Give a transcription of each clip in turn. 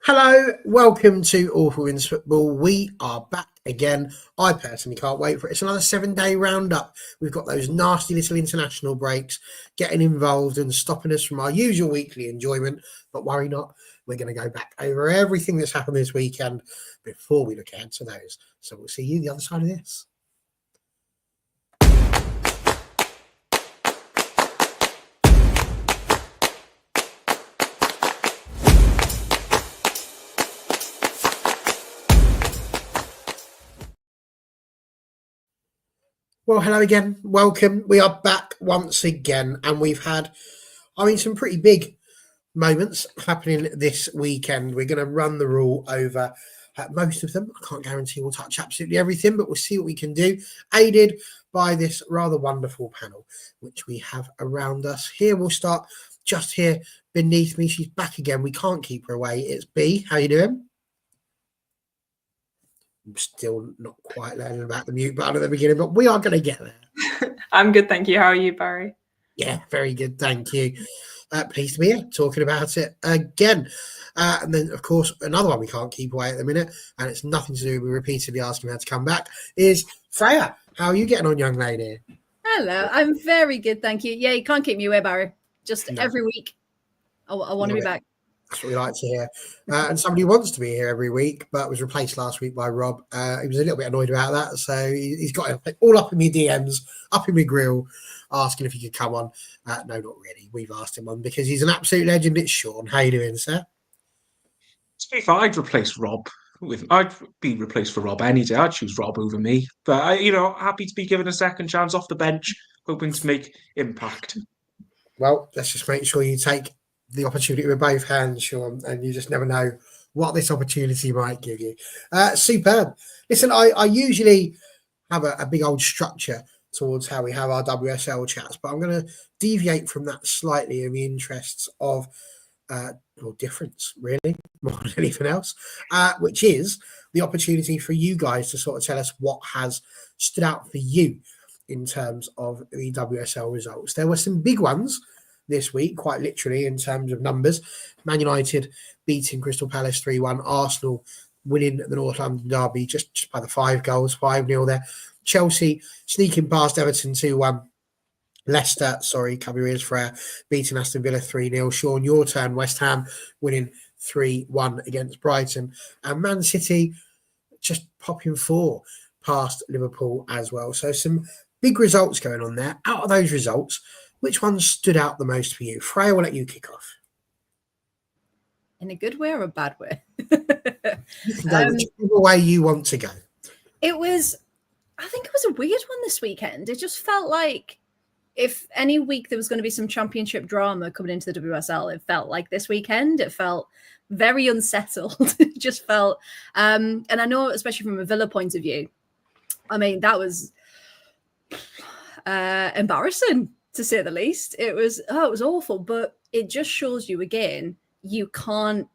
Hello, welcome to Awful Wins Football. We are back again. I personally can't wait for it. It's another 7-day roundup. We've got those nasty little international breaks getting involved and stopping us from our usual weekly enjoyment. But worry not, we're going to go back over everything that's happened this weekend before we look ahead to those. So we'll see you the other side of this. Well, hello again. Welcome. We are back once again, and we've had, some pretty big moments happening this weekend. We're going to run the rule over most of them. I can't guarantee we'll touch absolutely everything, but we'll see what we can do, aided by this rather wonderful panel, which we have around us. Here, we'll start just here beneath me. She's back again. We can't keep her away. It's B. How you doing? I'm still not quite learning about the mute button at the beginning, but we are going to get there. I'm good, thank you. How are you, Barry? Yeah, very good, thank you. Pleased to be here talking about it again. And then, of course, another one we can't keep away at the minute, and it's nothing to do with repeatedly asking her to come back, is Freya. How are you getting on, young lady? Hello, I'm very good, thank you. Yeah, you can't keep me away, Barry. Just every week, I want to be back. That's what we like to hear. And somebody wants to be here every week, but was replaced last week by Rob. He was a little bit annoyed about that, so he's got all up in my DMs, up in my grill, asking if he could come on. No, not really. We've asked him on because he's an absolute legend. It's Sean. How you doing, sir? To be fair, I'd replace Rob. I'd be replaced for Rob any day. I'd choose Rob over me. But happy to be given a second chance off the bench, hoping to make impact. Well, let's just make sure you take the opportunity with both hands, Sean, and you just never know what this opportunity might give you. Superb. Listen, I usually have a big old structure towards how we have our WSL chats, but I'm going to deviate from that slightly in the interests of difference, really, more than anything else, which is the opportunity for you guys to sort of tell us what has stood out for you in terms of the WSL results. There were some big ones this week, quite literally, in terms of numbers. Man United beating Crystal Palace 3-1. Arsenal winning the North London derby just by the 5 goals, 5-0 there. Chelsea sneaking past Everton 2-1. Leicester, cover your ears, Freya, beating Aston Villa 3-0. Sean, your turn. West Ham winning 3-1 against Brighton. And Man City just popping 4 past Liverpool as well. So some big results going on there. Out of those results, which one stood out the most for you? Freya, we'll let you kick off. In a good way or a bad way? You can go whichever way you want to go. I think it was a weird one this weekend. It just felt like if any week there was going to be some championship drama coming into the WSL, it felt like this weekend. It felt very unsettled. It just felt, and I know, especially from a Villa point of view, I mean, that was embarrassing, to say the least. It was awful, but it just shows you again, you can't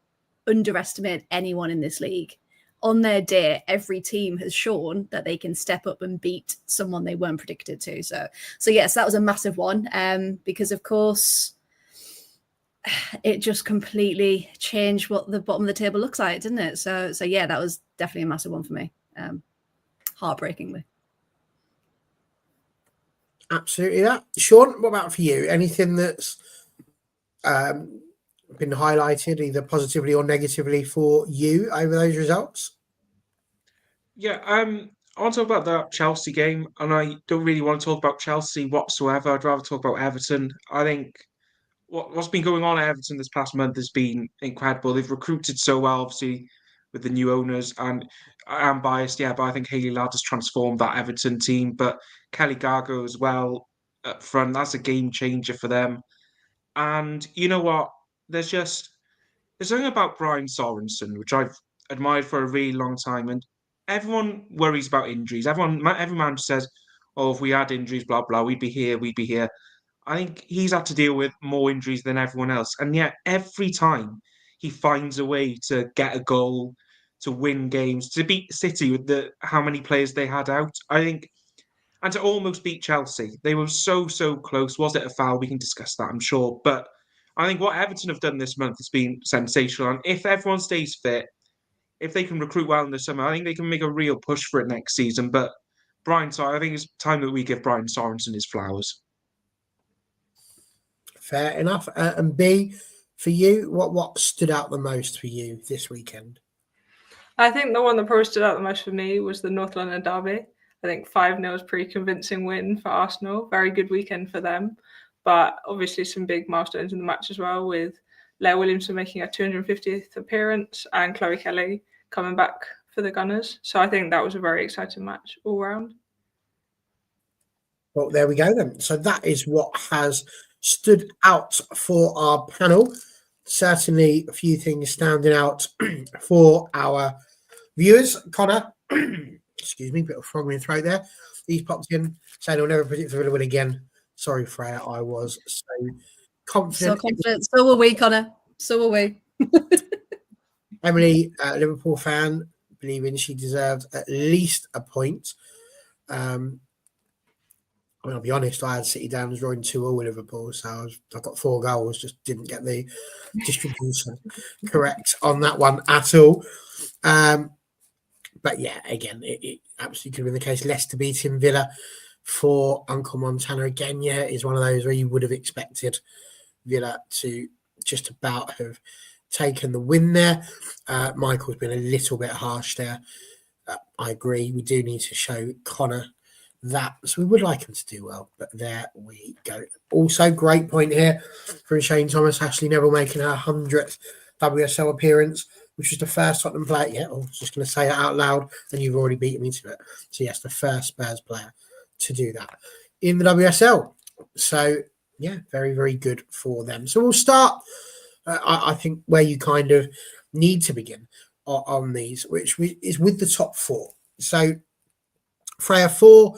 underestimate anyone in this league. On their day, every team has shown that they can step up and beat someone they weren't predicted to. So yes, that was a massive one, because of course it just completely changed what the bottom of the table looks like, didn't it? So yeah, that was definitely a massive one for me, heartbreakingly. Absolutely that. Sean, what about for you? Anything that's been highlighted either positively or negatively for you over those results? Yeah, I want to talk about that Chelsea game, and I don't really want to talk about Chelsea whatsoever. I'd rather talk about Everton. I think what's been going on at Everton this past month has been incredible. They've recruited so well, obviously, with the new owners, and I am biased, yeah, but I think Hayley Ladd has transformed that Everton team. But Kelly Gargo as well up front, that's a game changer for them. And you know what? There's something about Brian Sorensen, which I've admired for a really long time, and everyone worries about injuries. Every man says, "Oh, if we had injuries, blah blah, we'd be here, we'd be here." I think he's had to deal with more injuries than everyone else, and yet every time he finds a way to get a goal, to win games, to beat City with how many players they had out. I think, and to almost beat Chelsea, they were so close. Was it a foul? We can discuss that, I'm sure, but I think what Everton have done this month has been sensational. And if everyone stays fit, if they can recruit well in the summer, I think they can make a real push for it next season. But I think it's time that we give Brian Sorensen his flowers. Fair enough. And B, for you, what stood out the most for you this weekend? I think the one that probably stood out the most for me was the North London derby. I think 5-0 is a pretty convincing win for Arsenal. Very good weekend for them. But obviously some big milestones in the match as well, with Leah Williamson making her 250th appearance and Chloe Kelly coming back for the Gunners. So I think that was a very exciting match all round. Well, there we go then. So that is what has stood out for our panel. Certainly a few things standing out for our viewers. Connor, excuse me, bit of frog in the throat there. He's popped in saying he'll never predict the Villa win again. Sorry, Freya, I was so confident. So confident. So were we, Connor. So were we. Emily, Liverpool fan, believing she deserved at least a point. I'll be honest, I had City down as drawing 2-2 with Liverpool, so I got 4 goals, just didn't get the distribution correct on that one at all. But yeah, again, it absolutely could have been the case. Leicester beating Villa for Uncle Montana again, yeah, is one of those where you would have expected Villa to just about have taken the win there. Michael's been a little bit harsh there. I agree. We do need to show Connor that. So we would like him to do well, but there we go. Also, great point here from Shane Thomas. Ashley Neville making her 100th WSL appearance, which was the first Tottenham player. Yeah, I was just going to say that out loud, and you've already beaten me to it. So yes, the first Spurs player to do that in the WSL. So yeah, very, very good for them. So we'll start, I think, where you kind of need to begin on these, which is with the top 4. So Freya, 4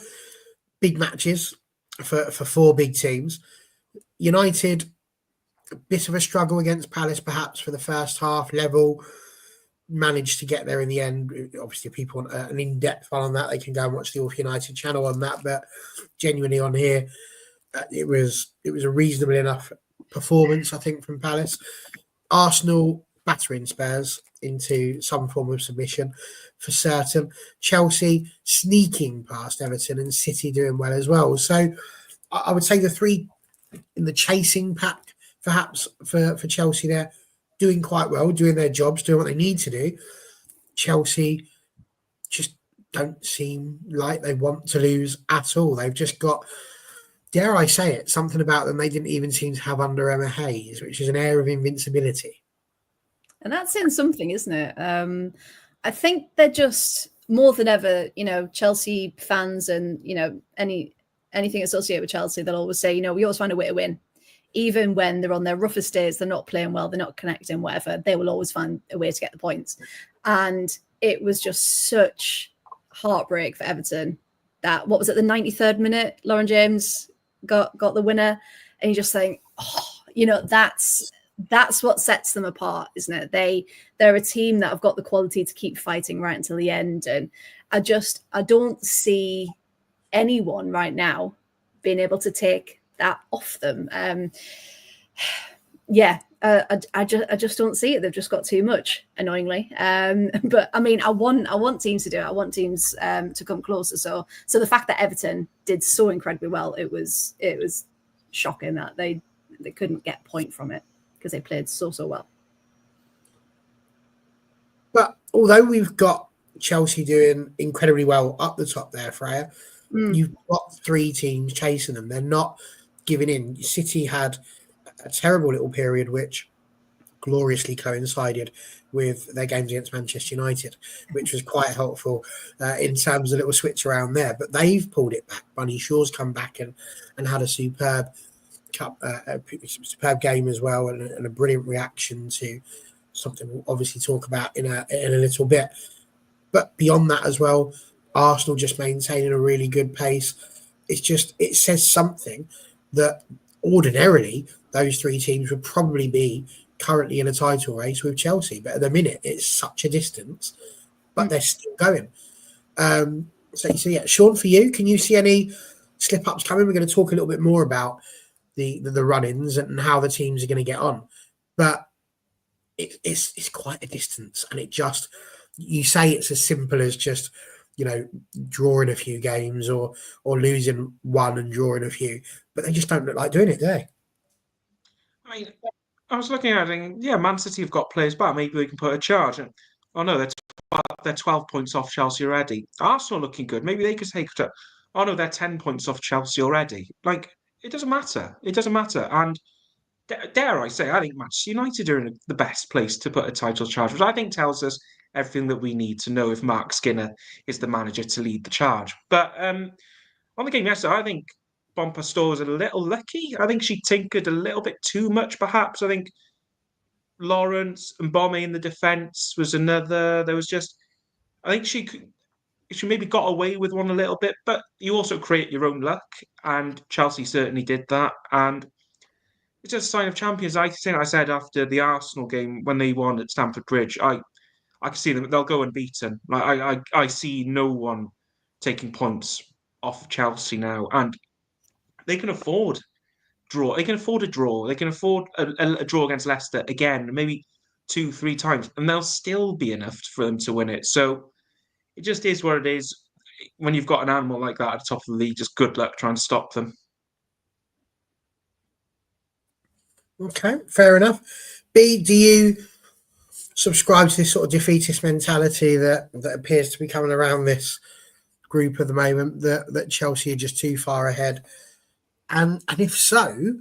big matches for 4 big teams. United, a bit of a struggle against Palace, perhaps, for the first half. Level managed to get there in the end. Obviously, if people want an in-depth one on that, they can go and watch the All United channel on that. But genuinely on here, it was a reasonable enough performance, I think, from Palace. Arsenal battering Spurs into some form of submission for certain. Chelsea sneaking past Everton, and City doing well as well. So I would say the 3 in the chasing pack, perhaps, for Chelsea there, doing quite well, doing their jobs, doing what they need to do. Chelsea just don't seem like they want to lose at all. They've just got, dare I say it, something about them they didn't even seem to have under Emma Hayes, which is an air of invincibility. And that's in something, isn't it? I think they're just more than ever, Chelsea fans and, anything associated with Chelsea, they'll always say, we always find a way to win. Even when they're on their roughest days, they're not playing well, they're not connecting, whatever, they will always find a way to get the points. And it was just such heartbreak for Everton that, what was it, the 93rd minute, Lauren James got the winner, and you just think, that's what sets them apart, isn't it? They're a team that have got the quality to keep fighting right until the end. And I don't see anyone right now being able to take that off them. I just don't see it. They've just got too much, annoyingly. But I mean, I want teams to do it. I want teams to come closer. So the fact that Everton did so incredibly well, it was shocking that they couldn't get a point from it, because they played so well. But although we've got Chelsea doing incredibly well up the top there, Freya, you've got 3 teams chasing them. They're not giving in. City had a terrible little period, which gloriously coincided with their games against Manchester United, which was quite helpful in terms of a little switch around there. But they've pulled it back. Bunny Shaw's come back and had a superb game as well, and a brilliant reaction to something we'll obviously talk about in a little bit. But beyond that as well, Arsenal just maintaining a really good pace. It says something that ordinarily those 3 teams would probably be currently in a title race with Chelsea, but at the minute it's such a distance, but they're still going. So yeah, Sean, for you, can you see any slip ups coming? We're going to talk a little bit more about the run-ins and how the teams are going to get on. But it's quite a distance, and it just, you say it's as simple as just, you know, drawing a few games or losing one and drawing a few, but they just don't look like doing it, do they? I mean, I was looking at it and, yeah, Man City have got players back. Maybe they can put a charge. And, oh no, they're 12 points off Chelsea already. Arsenal looking good. Maybe they could take it. Oh no, they're 10 points off Chelsea already. Like, it doesn't matter. It doesn't matter. And dare I say, I think Manchester United are in the best place to put a title charge, which I think tells us everything that we need to know if Mark Skinner is the manager to lead the charge. But on the game yesterday, I think Bonpastor was a little lucky. I think she tinkered a little bit too much, perhaps. I think Lawrence and Bombe in the defence was another. There was just, I think she maybe got away with one a little bit, but you also create your own luck, and Chelsea certainly did that. And it's just a sign of champions. I think I said after the Arsenal game when they won at Stamford Bridge, I can see them. They'll go unbeaten. I see no one taking points off Chelsea now, and they can afford draw. They can afford a draw. They can afford a draw against Leicester again, maybe 2-3 times, and they'll still be enough for them to win it. So it just is what it is. When you've got an animal like that at the top of the league, just good luck trying to stop them. Okay, fair enough. B, do you subscribe to this sort of defeatist mentality that appears to be coming around this group at the moment, that Chelsea are just too far ahead? And if so,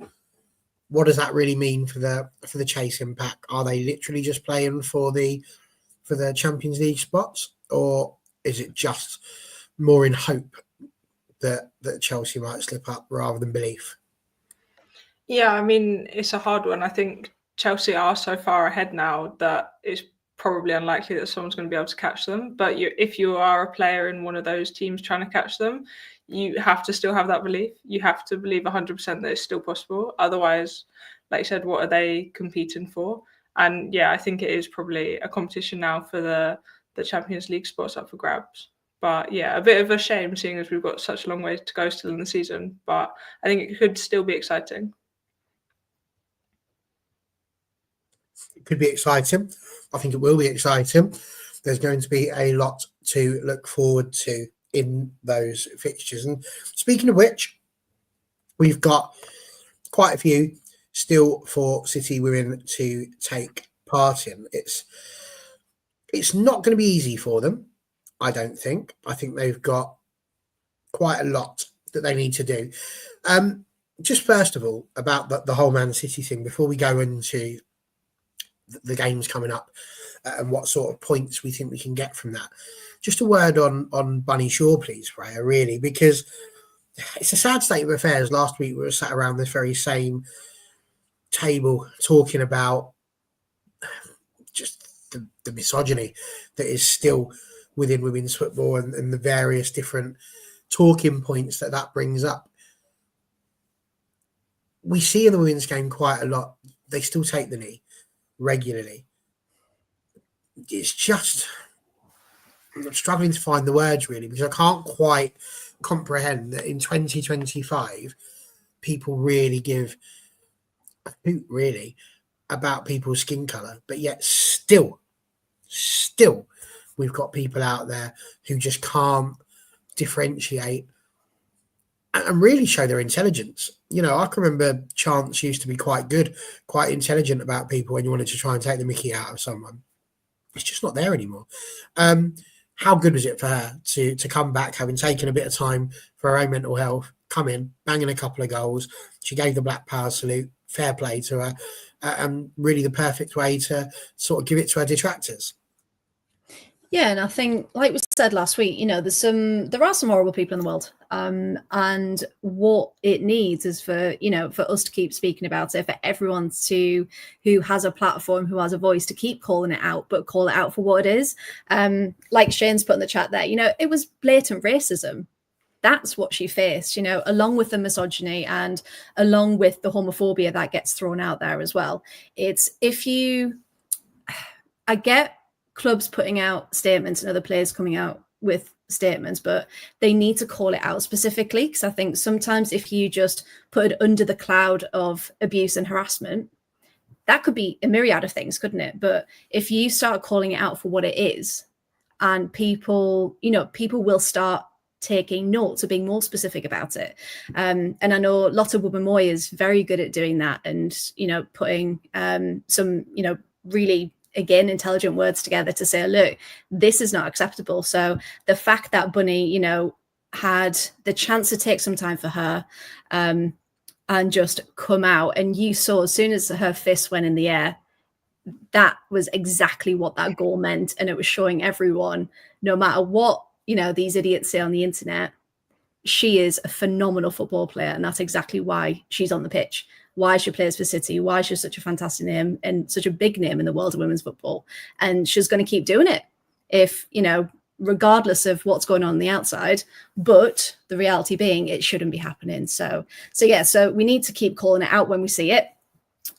what does that really mean for the chasing pack? Are they literally just playing for the Champions League spots, or is it just more in hope that Chelsea might slip up rather than belief? Yeah, I mean, it's a hard one. I think Chelsea are so far ahead now that it's probably unlikely that someone's going to be able to catch them. But if you are a player in one of those teams trying to catch them, you have to still have that belief. You have to believe 100% that it's still possible. Otherwise, like you said, what are they competing for? And yeah, I think it is probably a competition now for the Champions League spots up for grabs. But yeah, a bit of a shame seeing as we've got such a long way to go still in the season. But I think it could still be exciting. It could be exciting. I think it will be exciting. There's going to be a lot to look forward to in those fixtures. And speaking of which, we've got quite a few still for City women to take part in. It's not going to be easy for them, I don't think. I think they've got quite a lot that they need to do. Just first of all, about the whole Man City thing, before we go into the games coming up and what sort of points we think we can get from that. Just a word on Bunny Shaw, please, Freya, really, because it's a sad state of affairs. Last week we were sat around this very same table talking about just the misogyny that is still within women's football and the various different talking points that brings up. We see in the women's game quite a lot. They still take the knee regularly. It's just, I'm struggling to find the words really, because I can't quite comprehend that in 2025 people really give a hoot really about people's skin color, but yet still we've got people out there who just can't differentiate and really show their intelligence. You know, I can remember Chance used to be quite good, quite intelligent about people when you wanted to try and take the mickey out of someone. It's just not there anymore. How good was it for her to come back, having taken a bit of time for her own mental health, come in, banging a couple of goals. She gave the Black Power salute, fair play to her, and really the perfect way to sort of give it to her detractors. Yeah, and I think, like we said last week, you know, there are some horrible people in the world, and what it needs is for us to keep speaking about it, for everyone who has a platform, who has a voice, to keep calling it out, but call it out for what it is. Like Shane's put in the chat there, you know, it was blatant racism. That's what she faced, you know, along with the misogyny and along with the homophobia that gets thrown out there as well. I get clubs putting out statements and other players coming out with statements, but they need to call it out specifically, because I think sometimes if you just put it under the cloud of abuse and harassment, that could be a myriad of things, couldn't it? But if you start calling it out for what it is, and people will start taking notes or being more specific about it. And I know Lotte Wubben-Moy is very good at doing that, and, putting some, really, again, intelligent words together to say, look, this is not acceptable. So the fact that Bunny, had the chance to take some time for her and just come out, and you saw as soon as her fist went in the air, that was exactly what that goal meant. And it was showing everyone, no matter what, these idiots say on the internet, she is a phenomenal football player. And that's exactly why she's on the pitch, why she plays for City, why she's such a fantastic name and such a big name in the world of women's football. And she's going to keep doing it if, regardless of what's going on the outside, but the reality being it shouldn't be happening. So we need to keep calling it out when we see it.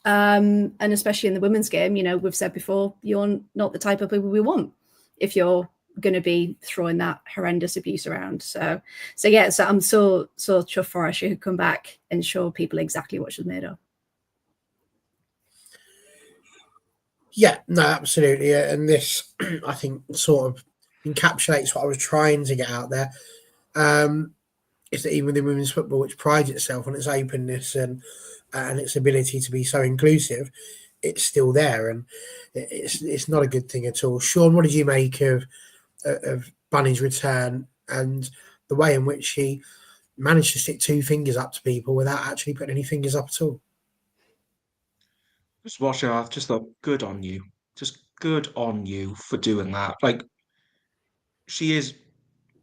And especially in the women's game, we've said before, you're not the type of people we want if you're going to be throwing that horrendous abuse around. So I'm so chuffed for her. She could come back and show people exactly what she's made of. Yeah, no, absolutely. And this, I think, sort of encapsulates what I was trying to get out there. Is that even within women's football, which prides itself on its openness and its ability to be so inclusive, it's still there, and it's not a good thing at all. Sean, what did you make of Bunny's return and the way in which she managed to stick two fingers up to people without actually putting any fingers up at all? Just watching, I just thought, good on you. Just good on you for doing that. Like, she is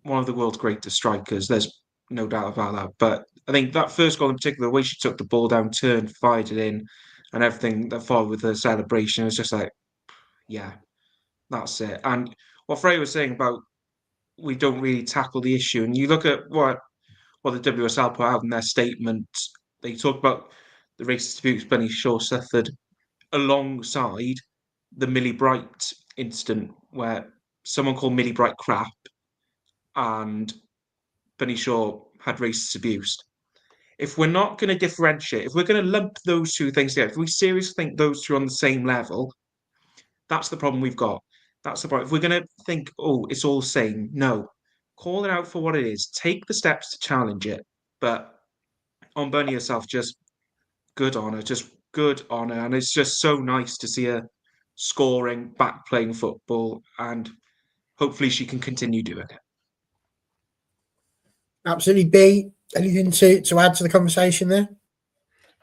one of the world's greatest strikers. There's no doubt about that. But I think that first goal in particular, the way she took the ball down, turned, fired it in, and everything that followed with the celebration, it was just like, yeah, that's it. And what Freya was saying about we don't really tackle the issue, and you look at what the WSL put out in their statement, they talk about the racist abuse Bunny Shaw suffered alongside the Millie Bright incident where someone called Millie Bright crap and Bunny Shaw had racist abuse. If we're not going to differentiate, if we're going to lump those two things together, if we seriously think those two are on the same level, that's the problem we've got. That's the problem. If we're going to think, oh, it's all the same, no. Call it out for what it is. Take the steps to challenge it. But on Bunny herself, just good on her. Just good on her. And it's just so nice to see her scoring, back playing football, and hopefully she can continue doing it. Absolutely. B, anything to add to the conversation there?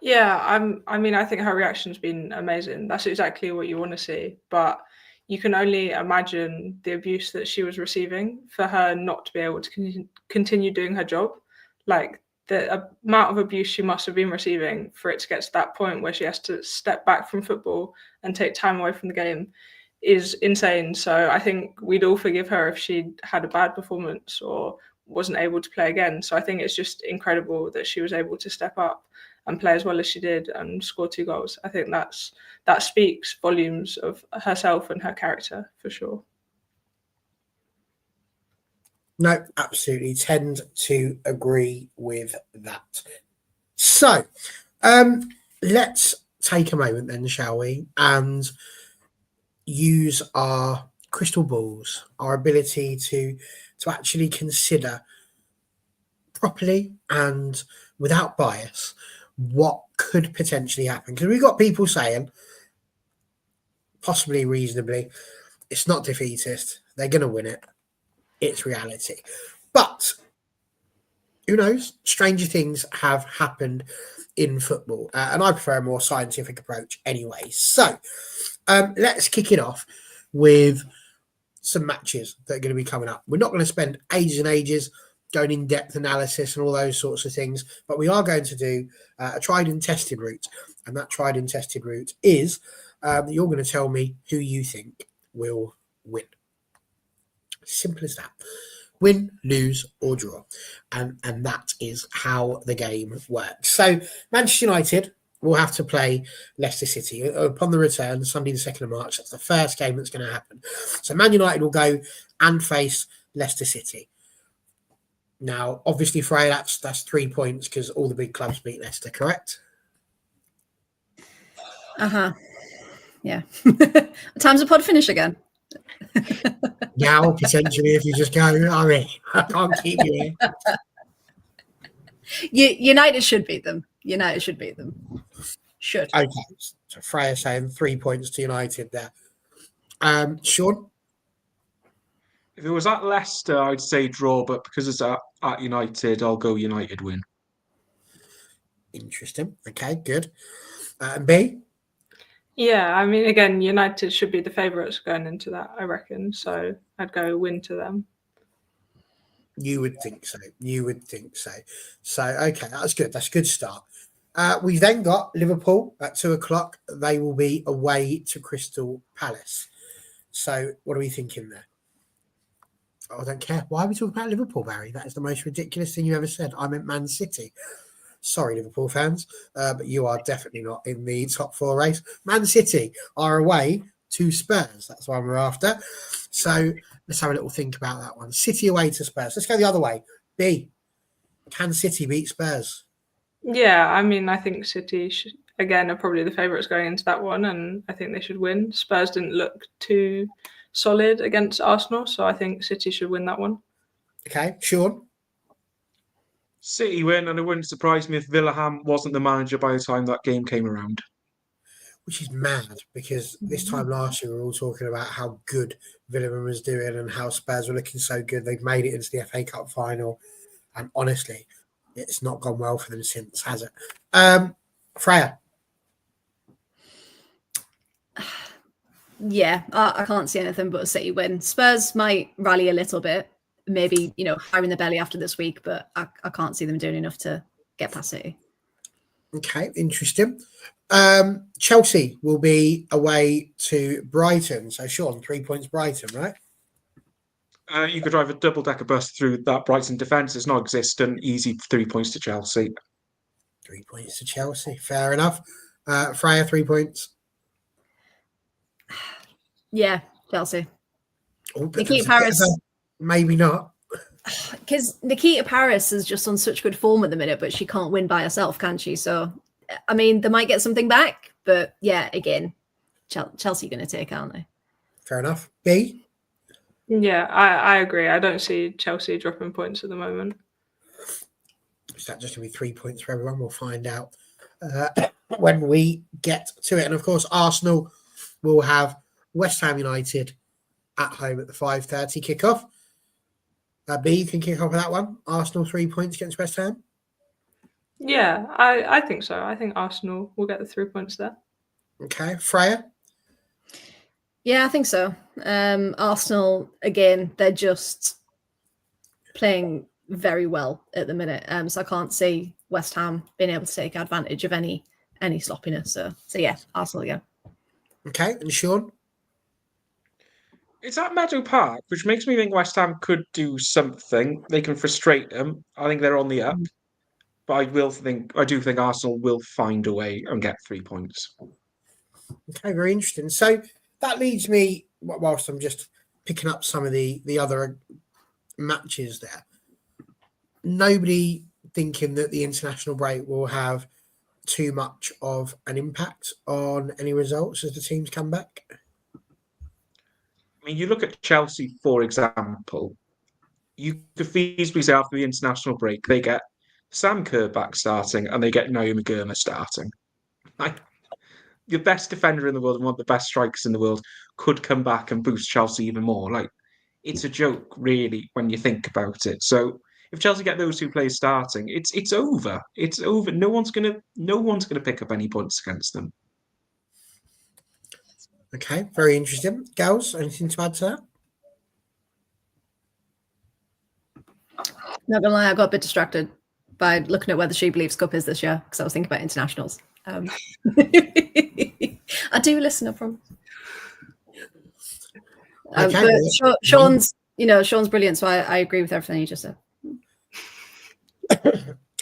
Yeah, I think her reaction's been amazing. That's exactly what you want to see. But you can only imagine the abuse that she was receiving for her not to be able to continue doing her job. Like, the amount of abuse she must have been receiving for it to get to that point where she has to step back from football and take time away from the game is insane. So I think we'd all forgive her if she had a bad performance or wasn't able to play again. So I think it's just incredible that she was able to step up and play as well as she did and score 2 goals. I think that speaks volumes of herself and her character for sure. No, absolutely. Tend to agree with that. So let's take a moment then, shall we? And use our crystal balls, our ability to actually consider properly and without bias what could potentially happen. Because we've got people saying, possibly reasonably, it's not defeatist. They're going to win it. It's reality. But who knows? Stranger things have happened in football. And I prefer a more scientific approach anyway. So let's kick it off with some matches that are going to be coming up. We're not going to spend ages and ages going in-depth analysis and all those sorts of things, but we are going to do a tried and tested route. And that tried and tested route is you're going to tell me who you think will win. Simple as that. Win, lose, or draw. And that is how the game works. So Manchester United will have to play Leicester City upon the return, Sunday the 2nd of March. That's the first game that's going to happen. So Man United will go and face Leicester City. Now, obviously, Freya, that's 3 points because all the big clubs beat Leicester, correct? Yeah. Time's the pod finish again. Now, potentially, if you just go, I mean, I can't keep you here. United should beat them. United should beat them. Should. Okay, so Freya saying 3 points to United there. Sean? If it was at Leicester, I'd say draw, but because it's at United, I'll go United win. Interesting. Okay, good. And B? Yeah, I mean, again, United should be the favourites going into that, I reckon. So I'd go win to them. You would think so. So, okay, that's good. That's a good start. We've then got Liverpool at 2:00. They will be away to Crystal Palace. So, what are we thinking there? Oh, I don't care. Why are we talking about Liverpool, Barry? That is the most ridiculous thing you ever said. I meant Man City. Sorry, Liverpool fans, but you are definitely not in the top 4 race. Man City are away to Spurs. That's what we're after. So let's have a little think about that one. City away to Spurs. Let's go the other way. B, can City beat Spurs? Yeah, I mean, I think City, again, are probably the favourites going into that one, and I think they should win. Spurs didn't look too solid against Arsenal, so I think City should win that one. Okay, Sean? City win, and it wouldn't surprise me if Villaham wasn't the manager by the time that game came around. Which is mad because this time last year we were all talking about how good Villaham was doing and how Spurs were looking so good. They've made it into the FA Cup final, and honestly, it's not gone well for them since, has it? Freya? Yeah, I can't see anything but a City win. Spurs might rally a little bit, maybe, higher in the belly after this week, but I can't see them doing enough to get past City. Okay, interesting. Chelsea will be away to Brighton. So, Sean, 3 points Brighton, right? You could drive a double-decker bus through that Brighton defence. It's not existent. Easy 3 points to Chelsea. 3 points to Chelsea. Fair enough. Freya, 3 points. Yeah, Chelsea. Oh, Nikita Paris. Maybe not. Because Nikita Paris is just on such good form at the minute, but she can't win by herself, can she? So, I mean, they might get something back, but yeah, again, Chelsea going to take, aren't they? Fair enough. B? Yeah, I agree. I don't see Chelsea dropping points at the moment. Is that just going to be 3 points for everyone? We'll find out when we get to it. And of course, Arsenal will have West Ham United at home at the 5:30 kickoff. B, you can kick off with that one. Arsenal 3 points against West Ham. Yeah, I think so. I think Arsenal will get the 3 points there. Okay, Freya? Yeah, I think so. Arsenal, again, they're just playing very well at the minute. So I can't see West Ham being able to take advantage of any sloppiness. So yeah, Arsenal again. Okay, and Sean? It's at Meadow Park, which makes me think West Ham could do something. They can frustrate them. I think they're on the up. But I do think Arsenal will find a way and get 3 points. Okay, very interesting. So that leads me, whilst I'm just picking up some of the other matches there, nobody thinking that the international break will have too much of an impact on any results as the teams come back? I mean, you look at Chelsea, for example, you could feasibly say after the international break, they get Sam Kerr back starting and they get Naomi Girma starting. Like, your best defender in the world and one of the best strikers in the world could come back and boost Chelsea even more. Like, it's a joke, really, when you think about it. So if Chelsea get those two players starting, it's over. It's over. No one's gonna pick up any points against them. Okay, very interesting. Gals, anything to add to that? Not gonna lie, I got a bit distracted by looking at where the She Believes Cup is this year because I was thinking about internationals. I do listen, I promise. Okay. But Sean's brilliant, so I agree with everything you just said.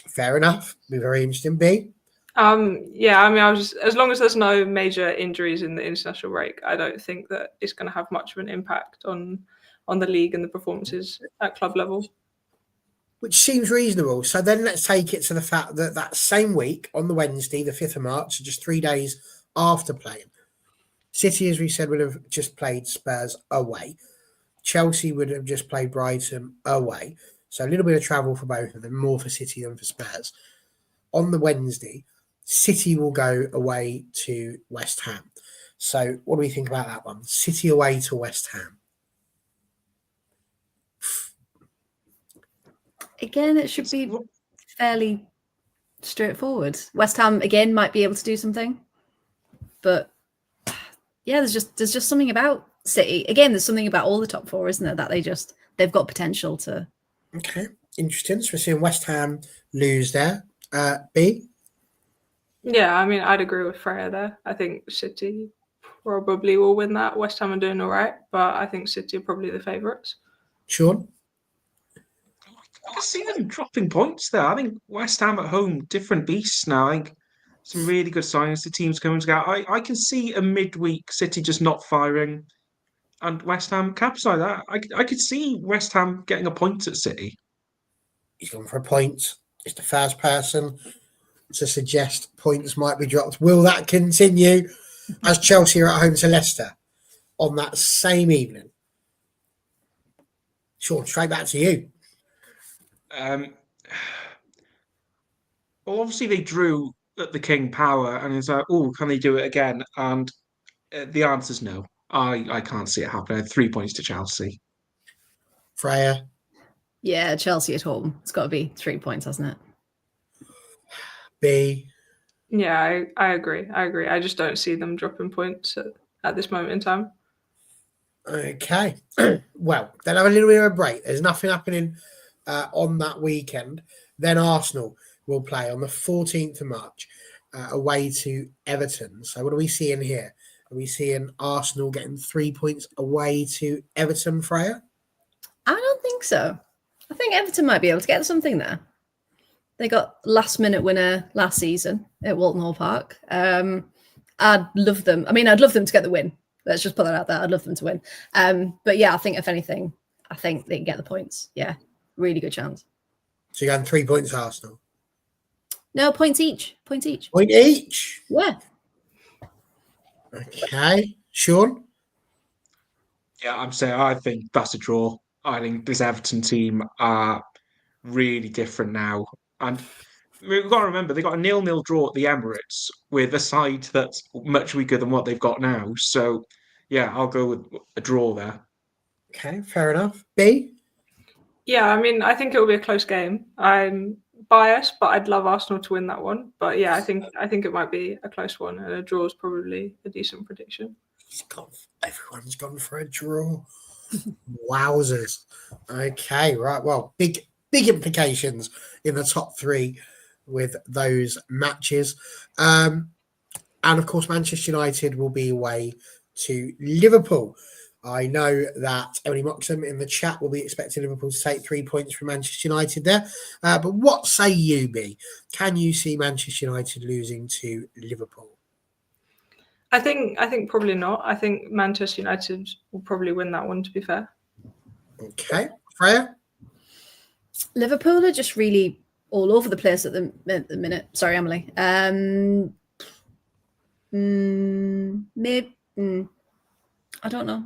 Fair enough. Be very interesting. B? Yeah, I mean, as long as there's no major injuries in the international break, I don't think that it's going to have much of an impact on the league and the performances at club level. Which seems reasonable. So then let's take it to the fact that that same week, on the Wednesday, the 5th of March, so just 3 days after playing, City, as we said, would have just played Spurs away. Chelsea would have just played Brighton away. So a little bit of travel for both of them, more for City than for Spurs. On the Wednesday, City will go away to West Ham. So what do we think about that one? City away to West Ham. Again, it should be fairly straightforward. West Ham again might be able to do something, but yeah, there's just something about City. Again, there's something about all the top four, isn't there? That they've got potential to. Okay, interesting. So we're seeing West Ham lose there. B. Yeah, I mean, I'd agree with Freya there. I think City probably will win that. West Ham are doing all right, but I think City are probably the favourites. Sean. I can see them dropping points there. I think West Ham at home, different beasts now. I think some really good signs. The team's coming together. I can see a midweek City just not firing, and West Ham capsize that. I could see West Ham getting a point at City. He's gone for a point. It's the first person to suggest points might be dropped. Will that continue as Chelsea are at home to Leicester on that same evening? Sean, straight back to you. Well, obviously they drew at the King Power, and it's like, oh, can they do it again? And the answer's no. I can't see it happening. 3 points to Chelsea. Freya. Yeah, Chelsea at home. It's got to be 3 points, hasn't it? B. Yeah, I agree. I just don't see them dropping points at this moment in time. Okay. Well, they'll have a little bit of a break. There's nothing happening on that weekend. Then Arsenal will play on the 14th of March away to Everton. So what are we seeing here? Are we seeing Arsenal getting 3 points away to Everton, Freya? I don't think so. I think Everton might be able to get something there. They got last-minute winner last season at Walton Hall Park. I'd love them. I mean, I'd love them to get the win. Let's just put that out there. I'd love them to win. But yeah, I think if anything, I think they can get the points. Yeah, really good chance. So you're going 3 points to Arsenal? No, points each. Points each. Point each? Yeah. Okay. Sean? Yeah, I'm saying I think that's a draw. I think this Everton team are really different now. And we've got to remember, they got a 0-0 draw at the Emirates with a side that's much weaker than what they've got now. So, yeah, I'll go with a draw there. Okay, fair enough. B? Yeah, I mean, I think it will be a close game. I'm biased, but I'd love Arsenal to win that one. But yeah, I think it might be a close one, and a draw is probably a decent prediction. Everyone's gone for a draw. Wowzers. Okay, right. Well, big implications in the top three with those matches. And of course, Manchester United will be away to Liverpool. I know that Emily Moxham in the chat will be expecting Liverpool to take 3 points from Manchester United there. But what say you, B? Can you see Manchester United losing to Liverpool? I think probably not. I think Manchester United will probably win that one, to be fair. Okay. Freya? Liverpool are just really all over the place at the minute. Sorry, Emily. Maybe I don't know.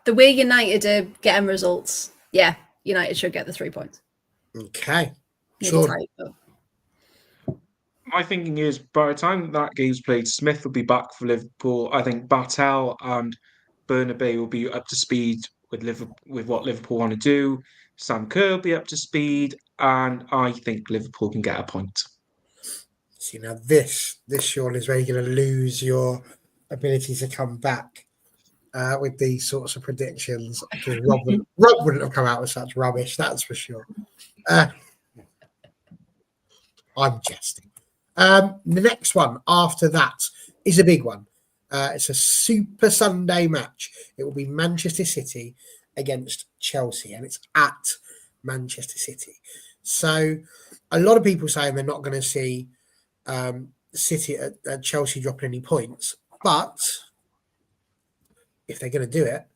The way United are getting results, yeah, United should get the 3 points. Okay. Maybe Sure. tight, but... My thinking is by the time that game's played, Smith will be back for Liverpool. I think Bartel and Bernabeu will be up to speed with what Liverpool want to do. Sam Kerr will be up to speed, and I think Liverpool can get a point. See, now this Sean is where you're going to lose your ability to come back with these sorts of predictions. Because Rob wouldn't have come out with such rubbish, that's for sure. I'm jesting. The next one after that is a big one. It's a Super Sunday match. It will be Manchester City against Chelsea, and it's at Manchester City. So a lot of people saying they're not going to see City at Chelsea dropping any points, but if they're going to do it,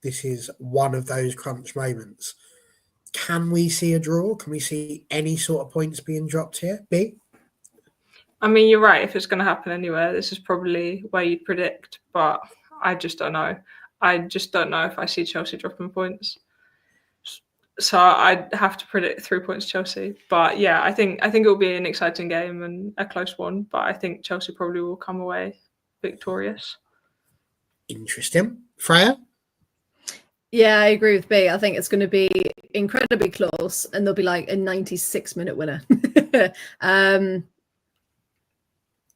this is one of those crunch moments. Can we see a draw? Can we see any sort of points being dropped here? B? I mean, you're right. If it's going to happen anywhere, this is probably where you'd predict, but I just don't know. I just don't know if I see Chelsea dropping points. So I'd have to predict 3 points Chelsea. But yeah, I think it will be an exciting game and a close one. But I think Chelsea probably will come away victorious. Interesting. Freya? Yeah, I agree with B. I think it's going to be incredibly close, and there'll be like a 96-minute winner.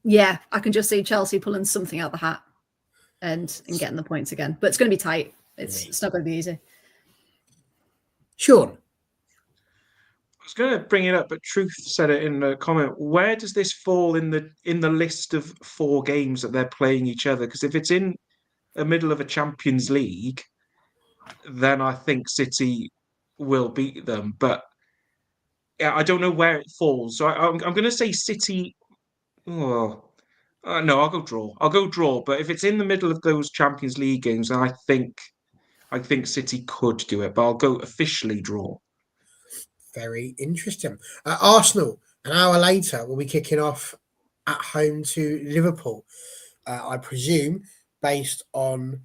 Yeah, I can just see Chelsea pulling something out the hat and getting the points again. But it's going to be tight. It's not going to be easy. Sean? I was going to bring it up, but Truth said it in the comment. Where does this fall in the list of 4 games that they're playing each other? Because if it's in the middle of a Champions League, then I think City will beat them. But yeah, I don't know where it falls. So I'm going to say City. Oh, no, I'll go draw. I'll go draw. But if it's in the middle of those Champions League games, then I think City could do it. But I'll go officially draw. Very interesting. Arsenal, an hour later, will be kicking off at home to Liverpool. I presume, based on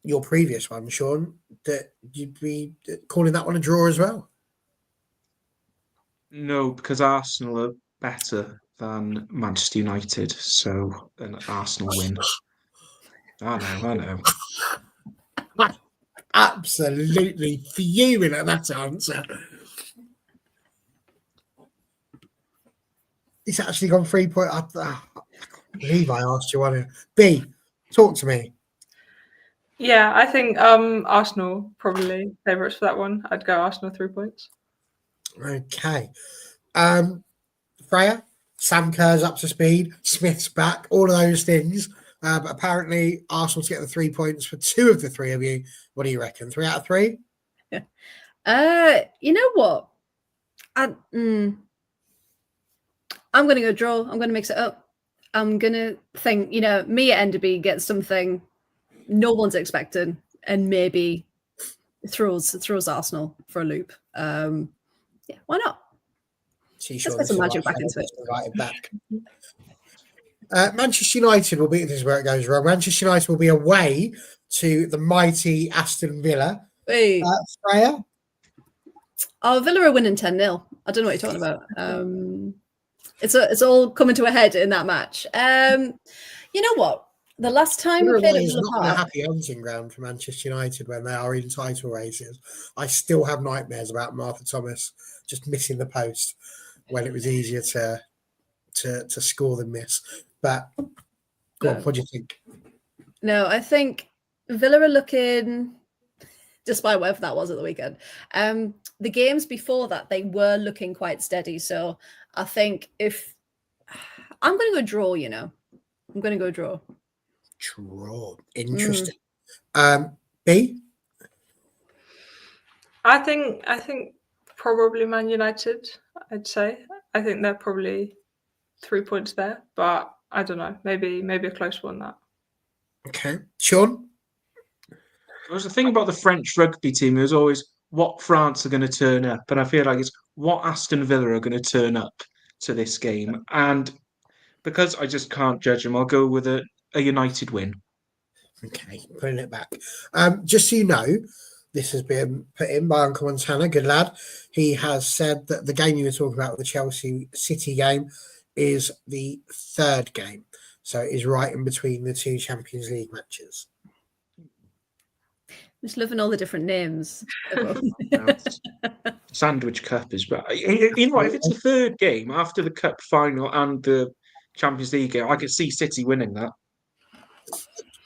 your previous one, Sean, that you'd be calling that one a draw as well. No, because Arsenal are better than Manchester United, so an Arsenal win. I know. Absolutely fuming at that answer. It's actually gone 3 point. I can't believe I asked you on it. B, talk to me. Yeah, I think Arsenal probably favourites for that one. I'd go Arsenal 3 points. Okay. Freya, Sam Kerr's up to speed, Smith's back, all of those things. But apparently Arsenal to get the 3 points for 2 of the 3 of you. What do you reckon? 3 out of 3? You know what? I'm going to go draw. I'm going to mix it up. I'm going to think, me at Enderby gets something no one's expecting and maybe throws Arsenal for a loop. Yeah, why not? Let's get some magic back into it. Invite it back. Manchester United will be, this is where it goes wrong. Manchester United will be away to the mighty Aston Villa. Hey. Freya? Oh, Villa are winning 10-0. I don't know what you're talking about. It's all coming to a head in that match. You know what? The last time we played at Villa not Park, a happy hunting ground for Manchester United when they are in title races. I still have nightmares about Martha Thomas just missing the post when it was easier to score than miss. But go on, what do you think? No, I think Villa are looking, despite whatever that was at the weekend. The games before that, they were looking quite steady. So I think if I'm going to go draw, I'm going to go draw. Draw. Interesting. B? I think probably Man United, I'd say. I think they're probably 3 points there, but I don't know. Maybe a close one, that. Okay. Sean? There was the thing about the French rugby team. It was always what France are going to turn up, and I feel like it's what Aston Villa are going to turn up to this game. And because I just can't judge them, I'll go with a United win. Okay, putting it back. Just so you know, this has been put in by Uncle Montana, good lad. He has said that the game you were talking about, the Chelsea City game, is the 3rd game. So it is right in between the 2 Champions League matches. Just loving all the different names. Sandwich Cup is better. You know what? If it's the 3rd game after the Cup final and the Champions League game, I could see City winning that.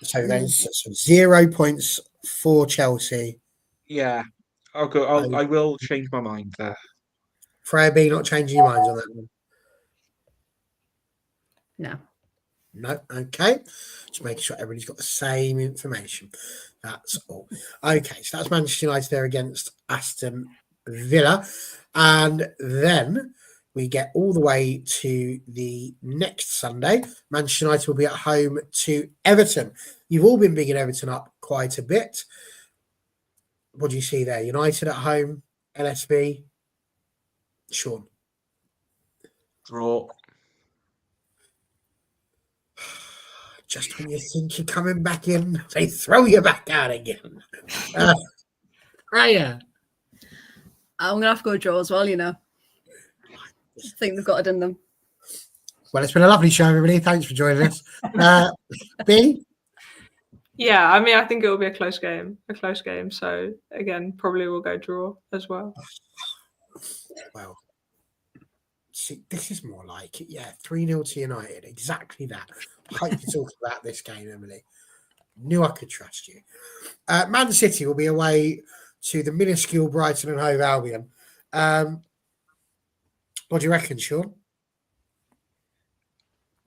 So then 0 points for Chelsea. Yeah, I'll go. I will change my mind there. Freya B, not changing your minds on that one. No. Okay. Just making sure everybody's got the same information. That's all. Okay, so that's Manchester United there against Aston Villa. And then we get all the way to the next Sunday. Manchester United will be at home to Everton. You've all been bigging Everton up quite a bit. What do you see there? United at home, LSB. Sean. Draw. Just when you think you're coming back in, they throw you back out again. Raya. I'm going to have to go draw as well, you know. I think they've got it in them. Well, it's been a lovely show, everybody. Thanks for joining us. B? Yeah, I mean, I think it will be a close game. So again, probably we'll go draw as well. Well, see, this is more like it. Yeah, 3-0 to United. Exactly that. I hope you talk about this game, Emily. Knew I could trust you. Man City will be away to the minuscule Brighton and Hove Albion. What do you reckon, Sean?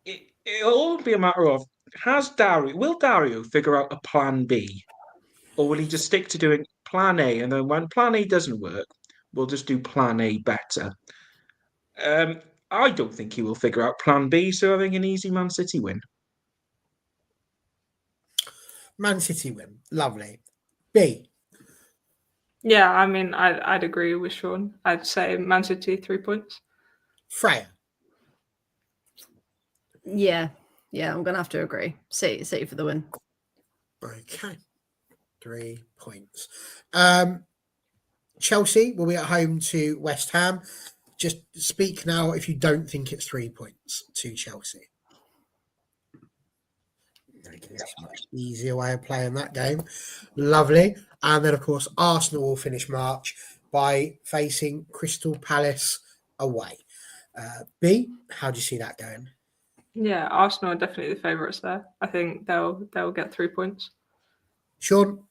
It'll all be a matter of will Dario figure out a plan B, or will he just stick to doing plan A, and then when plan A doesn't work, we'll just do plan A better. I don't think he will figure out plan B, so I think an easy Man City win. Man City win. Lovely. B? Yeah, I mean, I'd agree with Sean. I'd say Man City 3 points. Freya? Yeah, I'm going to have to agree. City for the win. Okay. 3 points. Chelsea will be at home to West Ham. Just speak now if you don't think it's 3 points to Chelsea. That's a much easier way of playing that game. Lovely. And then, of course, Arsenal will finish March by facing Crystal Palace away. B, how do you see that going? Yeah, Arsenal are definitely the favourites there. I think they'll get 3 points. Sean?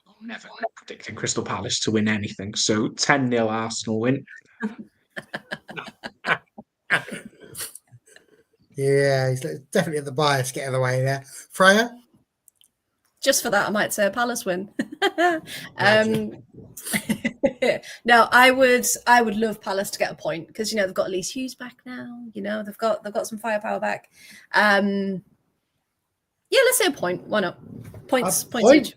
I'm never predicting Crystal Palace to win anything, so 10-0 Arsenal win. Yeah, he's definitely at the bias getting away there. Freya? Just for that, I might say a Palace win. No, I would love Palace to get a point because they've got Elise Hughes back now. They've got some firepower back. Yeah, let's say a point. Why not? Points each.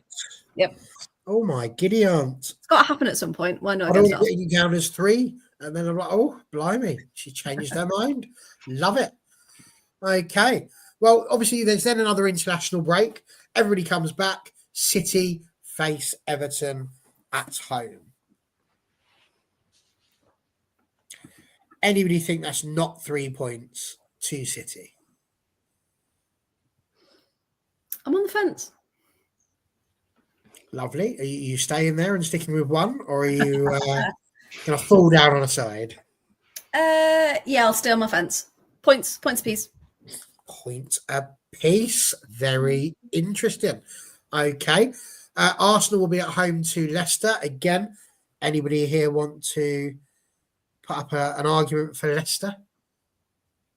Yep. Oh my giddy aunt! It's got to happen at some point. Why not? I'm only putting you down as 3, and then I'm like, oh, blimey, she changed her mind. Love it. Okay. Well, obviously, there's then another international break. Everybody comes back. City face Everton at home. Anybody think that's not 3 points to City? I'm on the fence. Lovely. Are you staying there and sticking with 1, or are you going to fall down on a side? Yeah, I'll stay on my fence. Points apiece. Point a piece. Very interesting. Okay. Arsenal will be at home to Leicester. Again, anybody here want to put up an argument for Leicester?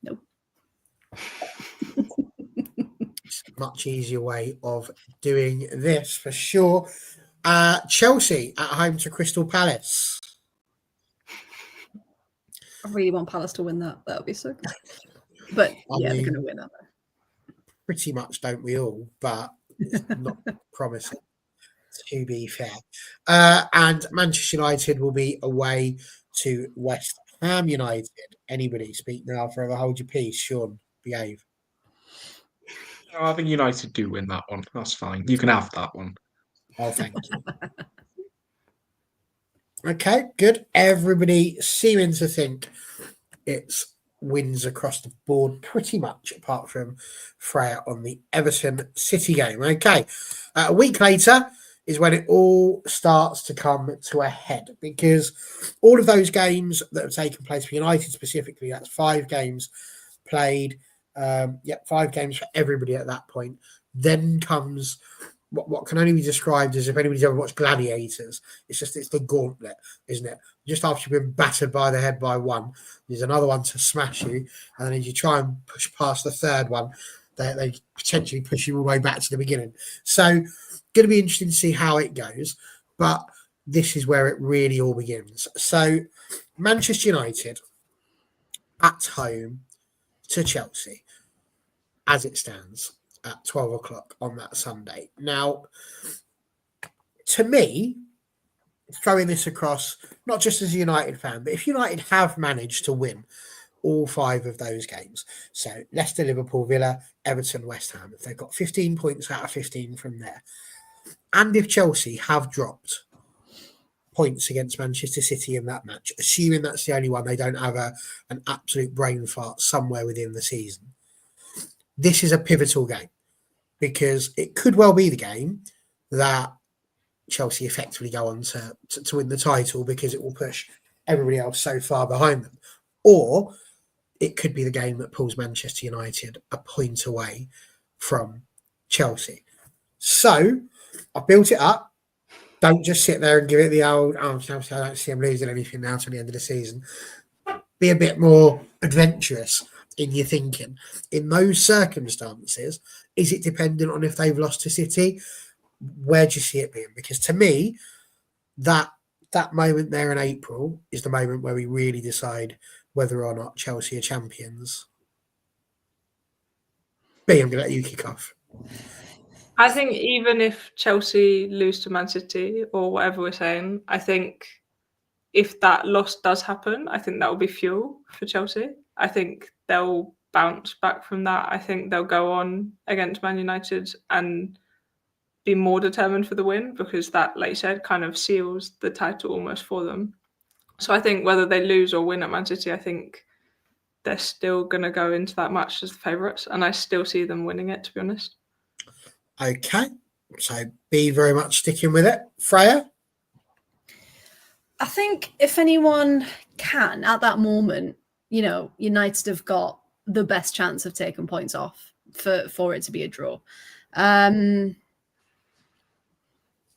No. It's a much easier way of doing this for sure. Chelsea at home to Crystal Palace. I really want Palace to win that. That would be so good. But they're going to win that. Pretty much, don't we all? But it's not promising, to be fair. And Manchester United will be away to West Ham United. Anybody speak now, forever hold your peace. Sean, behave. I think United do win that one. That's fine. You can have that one. Oh, thank you. Okay, good. Everybody seeming to think it's wins across the board pretty much, apart from Freya on the Everton City game. Okay, a week later is when it all starts to come to a head, because all of those games that have taken place for United specifically, that's 5 games played. 5 games for everybody at that point. Then comes what can only be described as, if anybody's ever watched Gladiators, it's the gauntlet, isn't it? Just after you've been battered by the head by 1, there's another one to smash you, and then as you try and push past the third one, they potentially push you all the way back to the beginning. So going to be interesting to see how it goes. But this is where it really all begins. So, Manchester United at home to Chelsea, as it stands at 12 o'clock on that Sunday. Now, to me, throwing this across, not just as a United fan, but if United have managed to win all 5 of those games, so Leicester, Liverpool, Villa, Everton, West Ham, if they've got 15 points out of 15 from there, and if Chelsea have dropped points against Manchester City in that match, assuming that's the only one, they don't have an absolute brain fart somewhere within the season, this is a pivotal game because it could well be the game that Chelsea effectively go on to win the title because it will push everybody else so far behind them. Or it could be the game that pulls Manchester United a point away from Chelsea. So I've built it up. Don't just sit there and give it the old, Chelsea, I don't see them losing anything now to the end of the season. Be a bit more adventurous in your thinking. In those circumstances, is it dependent on if they've lost to City? Where do you see it being? Because to me, that moment there in April is the moment where we really decide whether or not Chelsea are champions. B, I'm going to let you kick off. I think even if Chelsea lose to Man City or whatever we're saying, I think if that loss does happen, I think that will be fuel for Chelsea. I think they'll bounce back from that. I think they'll go on against Man United and be more determined for the win because that, like you said, kind of seals the title almost for them. So I think whether they lose or win at Man City, I think they're still going to go into that match as the favourites, and I still see them winning it, to be honest. Okay, so B very much sticking with it. Freya? I think if anyone can, at that moment, United have got the best chance of taking points off for it to be a draw.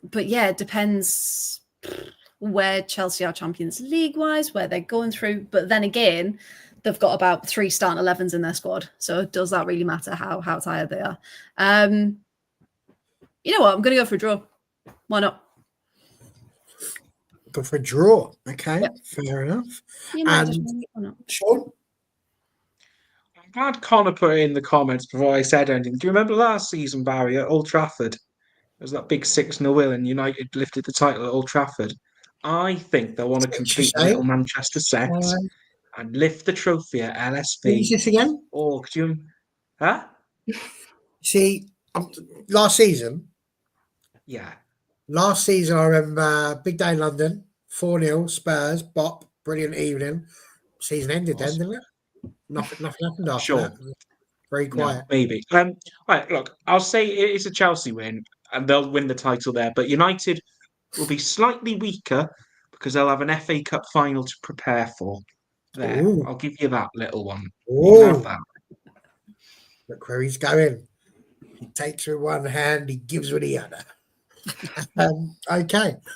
But yeah, it depends where Chelsea are Champions League-wise, where they're going through. But then again, they've got about 3 starting 11s in their squad. So does that really matter how tired they are? You know what? I'm going to go for a draw. Why not? Go for a draw. Okay, Yep. fair enough. United, why not? Sean? I'm glad Connor put it in the comments before I said anything. Do you remember last season, Barry, at Old Trafford? There was that big 6-0 win and United lifted the title at Old Trafford. I think they'll want to complete the little Manchester set and lift the trophy at LSV. Who's this again? Or could you... Huh? See, last season, Yeah. I remember big day in London, 4-0, Spurs, bop, brilliant evening. Season ended then, didn't it? Nothing happened after Sure. that. Very quiet. No, maybe. Right, look, I'll say it is a Chelsea win and they'll win the title there, but United will be slightly weaker because they'll have an FA Cup final to prepare for. There, Ooh. I'll give you that little one. You can have that. Look where he's going. He takes with one hand, he gives with the other. Okay. I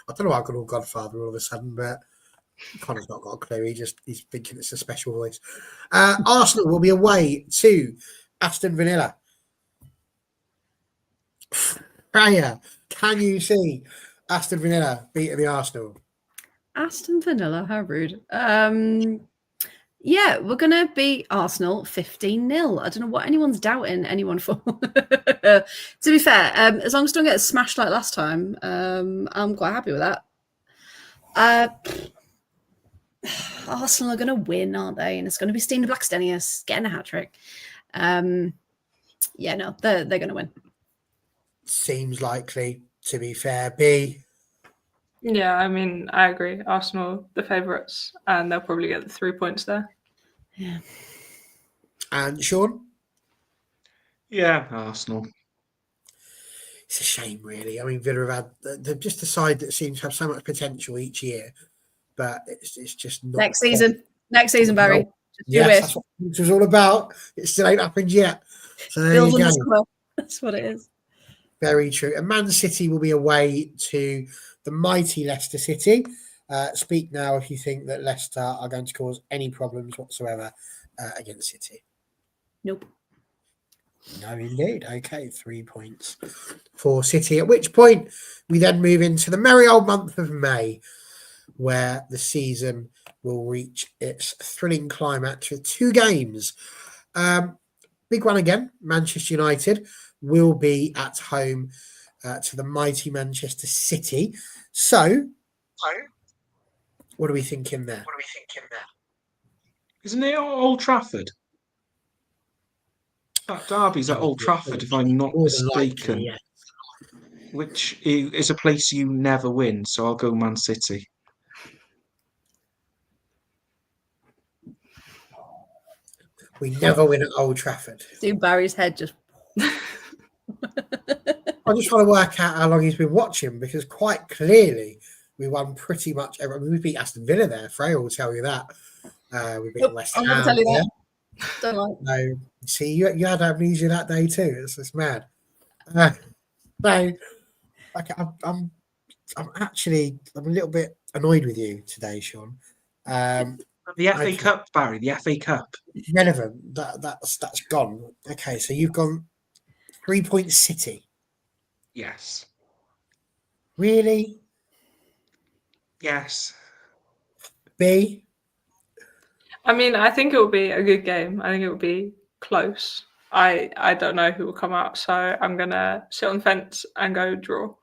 don't know why I got all Godfather all of a sudden, but Connor's not got a clue. He's thinking it's a special voice. Arsenal will be away to Aston Villa. Freya, can you see Aston Villa beating the Arsenal? Aston Villa, how rude. Yeah, we're going to beat Arsenal 15-0. I don't know what anyone's doubting anyone for. To be fair, as long as we don't get smashed like last time, I'm quite happy with that. Arsenal are going to win, aren't they? And it's going to be Stina Blackstenius getting a hat-trick. Yeah, no, they're going to win. Seems likely, to be fair. B. Yeah, I mean, I agree. Arsenal, the favourites, and they'll probably get the 3 points there. Yeah. And Sean? Yeah, Arsenal. It's a shame, really. I mean, Villa have had they're just a side that seems to have so much potential each year, but it's just not. Next season, Barry. No. Yes, that's what it was all about. It still ain't happened yet. So there you go. That's what it is. Very true. And Man City will be away to the mighty Leicester City. Speak now if you think that Leicester are going to cause any problems whatsoever against City. Nope. No, indeed. Okay, 3 points for City. At which point we then move into the merry old month of May, where the season will reach its thrilling climax with 2 games. Big one again, Manchester United will be at home to the mighty Manchester City. So, what are we thinking there? Isn't it Old Trafford? That derby's at Old Trafford, if I'm not More than likely, mistaken, yeah. which is a place you never win. So I'll go Man City. We never win at Old Trafford. See Barry's head just. I'm just trying to work out how long he's been watching, because quite clearly we won pretty much every. I mean, we beat Aston Villa there. Freya will tell you that. We beat Nope, West I'm Ham. gonna tell you that. Yeah. Don't lie. No, see, you had amnesia that day too. It's mad. No, okay, I'm actually a little bit annoyed with you today, Sean. The FA Okay. Cup, Barry. The FA Cup. Relevant. That's gone. Okay, so you've gone 3-point City. Yes. Really? Yes. B? I mean, I think it will be a good game. I think it will be close. I don't know who will come out, so I'm gonna sit on the fence and go draw.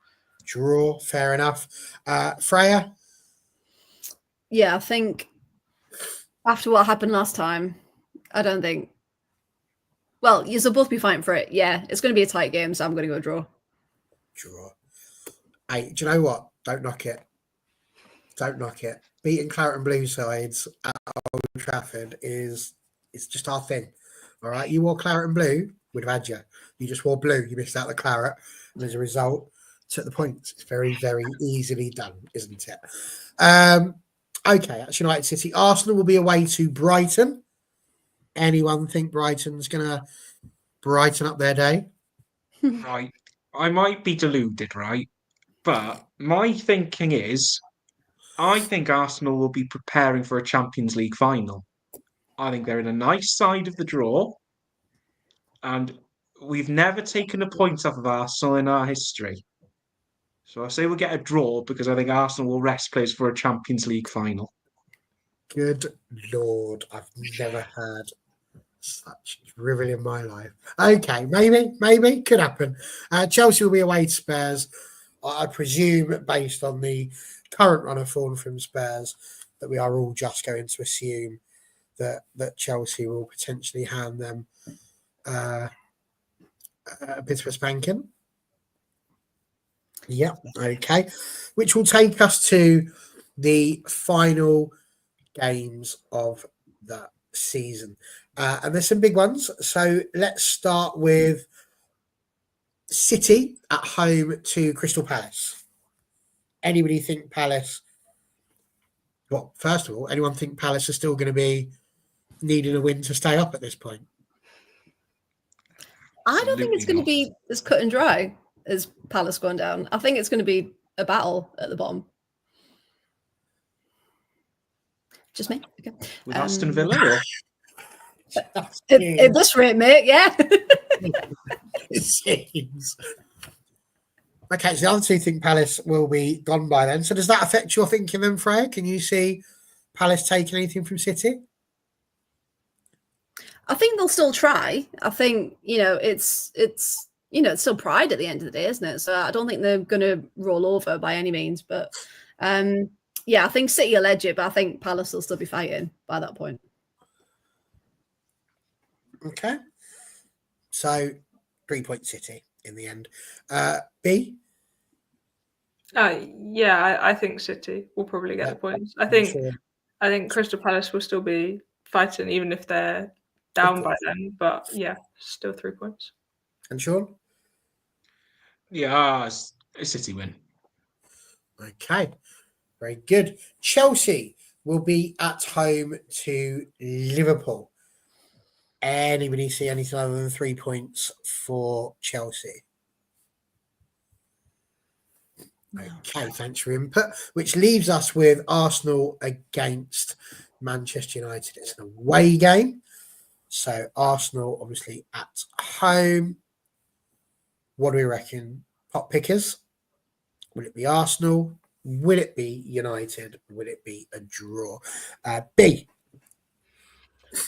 Draw. Fair enough. Freya? Yeah, I think after what happened last time, I don't think. Well, you'll both be fighting for it. Yeah, it's going to be a tight game, so I'm going to go draw. Draw. Hey, do you know what? Don't knock it. Don't knock it. Beating Claret and Blue sides at Old Trafford is just our thing. All right, you wore Claret and Blue, we'd have had you. You just wore blue. You missed out the claret, and as a result, took the points. It's very, very easily done, isn't it? Okay, that's United City. Arsenal will be away to Brighton. Anyone think Brighton's going to brighten up their day? Right. I might be deluded, right? But my thinking is, I think Arsenal will be preparing for a Champions League final. I think they're in a nice side of the draw. And we've never taken a point off of Arsenal in our history. So I say we'll get a draw because I think Arsenal will rest players for a Champions League final. Good Lord, I've never heard such drivel in my life. Okay, maybe, could happen. Chelsea will be away to Spurs. I presume, based on the current run of form from Spurs, that we are all just going to assume that Chelsea will potentially hand them a bit of a spanking. Yeah, okay. Which will take us to the final games of the season. And there's some big ones. So let's start with City at home to Crystal Palace. Anybody think Palace? Well, first of all, anyone think Palace are still going to be needing a win to stay up at this point? I don't think it's going to be as cut and dry as Palace going down. I think it's going to be a battle at the bottom. Just me. Okay. With Aston Villa? Or? At this rate, mate, yeah. It seems. Okay, so the other two think Palace will be gone by then. So does that affect your thinking then, Freya? Can you see Palace taking anything from City? I think they'll still try. I think, it's still pride at the end of the day, isn't it? So I don't think they're going to roll over by any means. But I think City will edge it, but I think Palace will still be fighting by that point. Okay. So 3-point City in the end. B? I think City will probably get the points. I think Crystal Palace will still be fighting even if they're down by then. But yeah, still 3 points. And Sean? Yeah, it's a City win. Okay. Very good. Chelsea will be at home to Liverpool. Anybody see anything other than 3 points for Chelsea? Okay, thanks for your input. Which leaves us with Arsenal against Manchester United. It's an away game. So Arsenal obviously at home. What do we reckon? Pot pickers? Will it be Arsenal? Will it be United? Will it be a draw? B.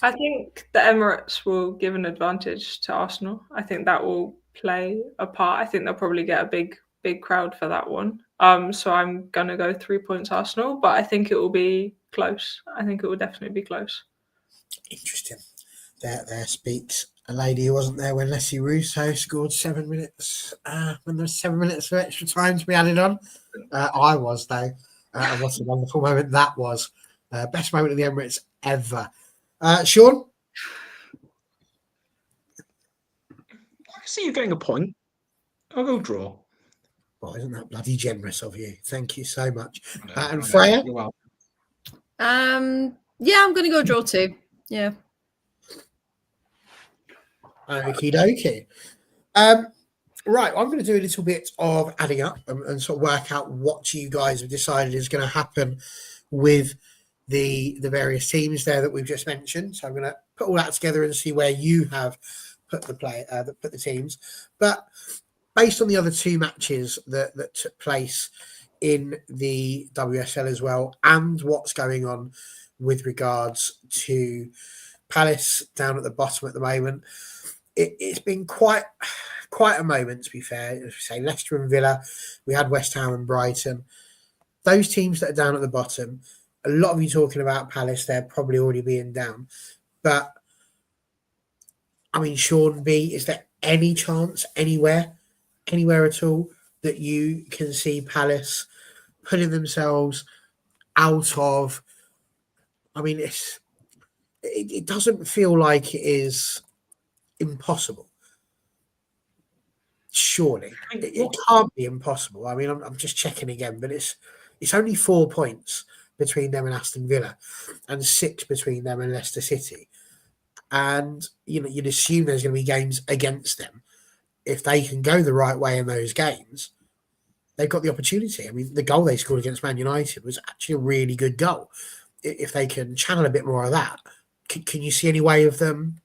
I think the Emirates will give an advantage to Arsenal. I think that will play a part. I think they'll probably get a big crowd for that one. So I'm gonna go 3 points Arsenal, but I think it will be close. I think it will definitely be close. Interesting. There speaks a lady who wasn't there when Leslie Russo scored 7 minutes. When there was 7 minutes of extra time to be added on. I was, though. And what a wonderful moment that was. Best moment of the Emirates ever. Sean? I can see you getting a point. I'll go draw. Well, isn't that bloody generous of you? Thank you so much. I And know. Freya? You're welcome. Yeah, I'm going to go draw 2. Yeah. Okie dokie. Right, I'm going to do a little bit of adding up and sort of work out what you guys have decided is going to happen with the various teams there that we've just mentioned. So I'm going to put all that together and see where you have put the teams. But based on the other 2 matches that took place in the WSL as well, and what's going on with regards to Palace down at the bottom at the moment, it's been quite a moment, to be fair. As we say, Leicester and Villa, we had West Ham and Brighton. Those teams that are down at the bottom, a lot of you talking about Palace, they're probably already being down. But, I mean, Sean B, is there any chance anywhere at all that you can see Palace putting themselves out of? I mean, it doesn't feel like it is impossible. Surely it can't be impossible. I mean, I'm just checking again, but it's only 4 points between them and Aston Villa, and 6 between them and Leicester City. And you'd assume there's going to be games against them. If they can go the right way in those games, they've got the opportunity. I mean, the goal they scored against Man United was actually a really good goal. If they can channel a bit more of that, can you see any way of them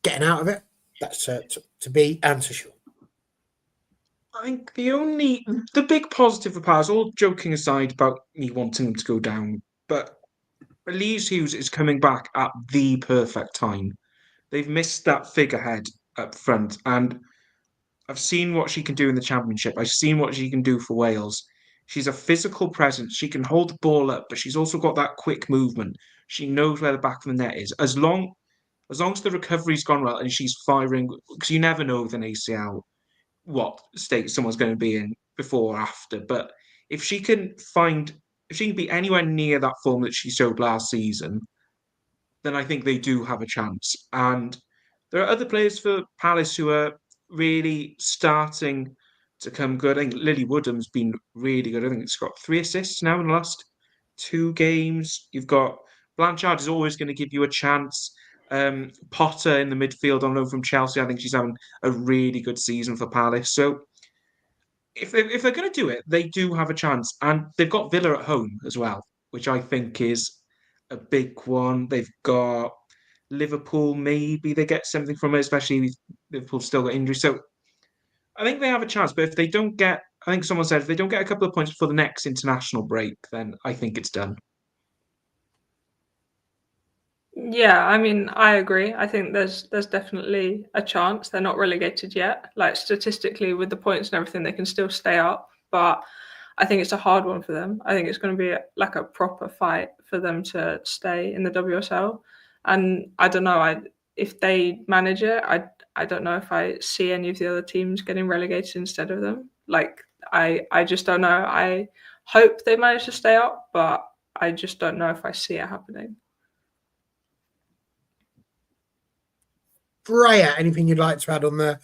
getting out of it? That's to be and to Sean. I think the big positive for Palace, all joking aside about me wanting them to go down, but Elise Hughes is coming back at the perfect time. They've missed that figurehead up front, and I've seen what she can do in the Championship. I've seen what she can do for Wales. She's a physical presence. She can hold the ball up, but she's also got that quick movement. She knows where the back of the net is. As long as the recovery's gone well and she's firing, because you never know with an ACL what state someone's going to be in before or after. But if she can be anywhere near that form that she showed last season, then I think they do have a chance. And there are other players for Palace who are really starting to come good. I think Lily Woodham's been really good. I think it's got 3 assists now in the last 2 games. You've got Blanchard is always going to give you a chance. Potter in the midfield on loan from Chelsea. I think she's having a really good season for Palace. So if they're going to do it, they do have a chance. And they've got Villa at home as well, which I think is a big one. They've got Liverpool, maybe they get something from it, especially if Liverpool's still got injuries. So I think they have a chance. But if they don't get, I think someone said, if they don't get a couple of points before the next international break, then I think it's done. Yeah, I mean, I agree. I think there's definitely a chance. They're not relegated yet. Like statistically, with the points and everything, they can still stay up. But I think it's a hard one for them. I think it's going to be like a proper fight for them to stay in the WSL. And I don't know. If they manage it, I don't know if I see any of the other teams getting relegated instead of them. Like I just don't know. I hope they manage to stay up, but I just don't know if I see it happening. Freya, anything you'd like to add on the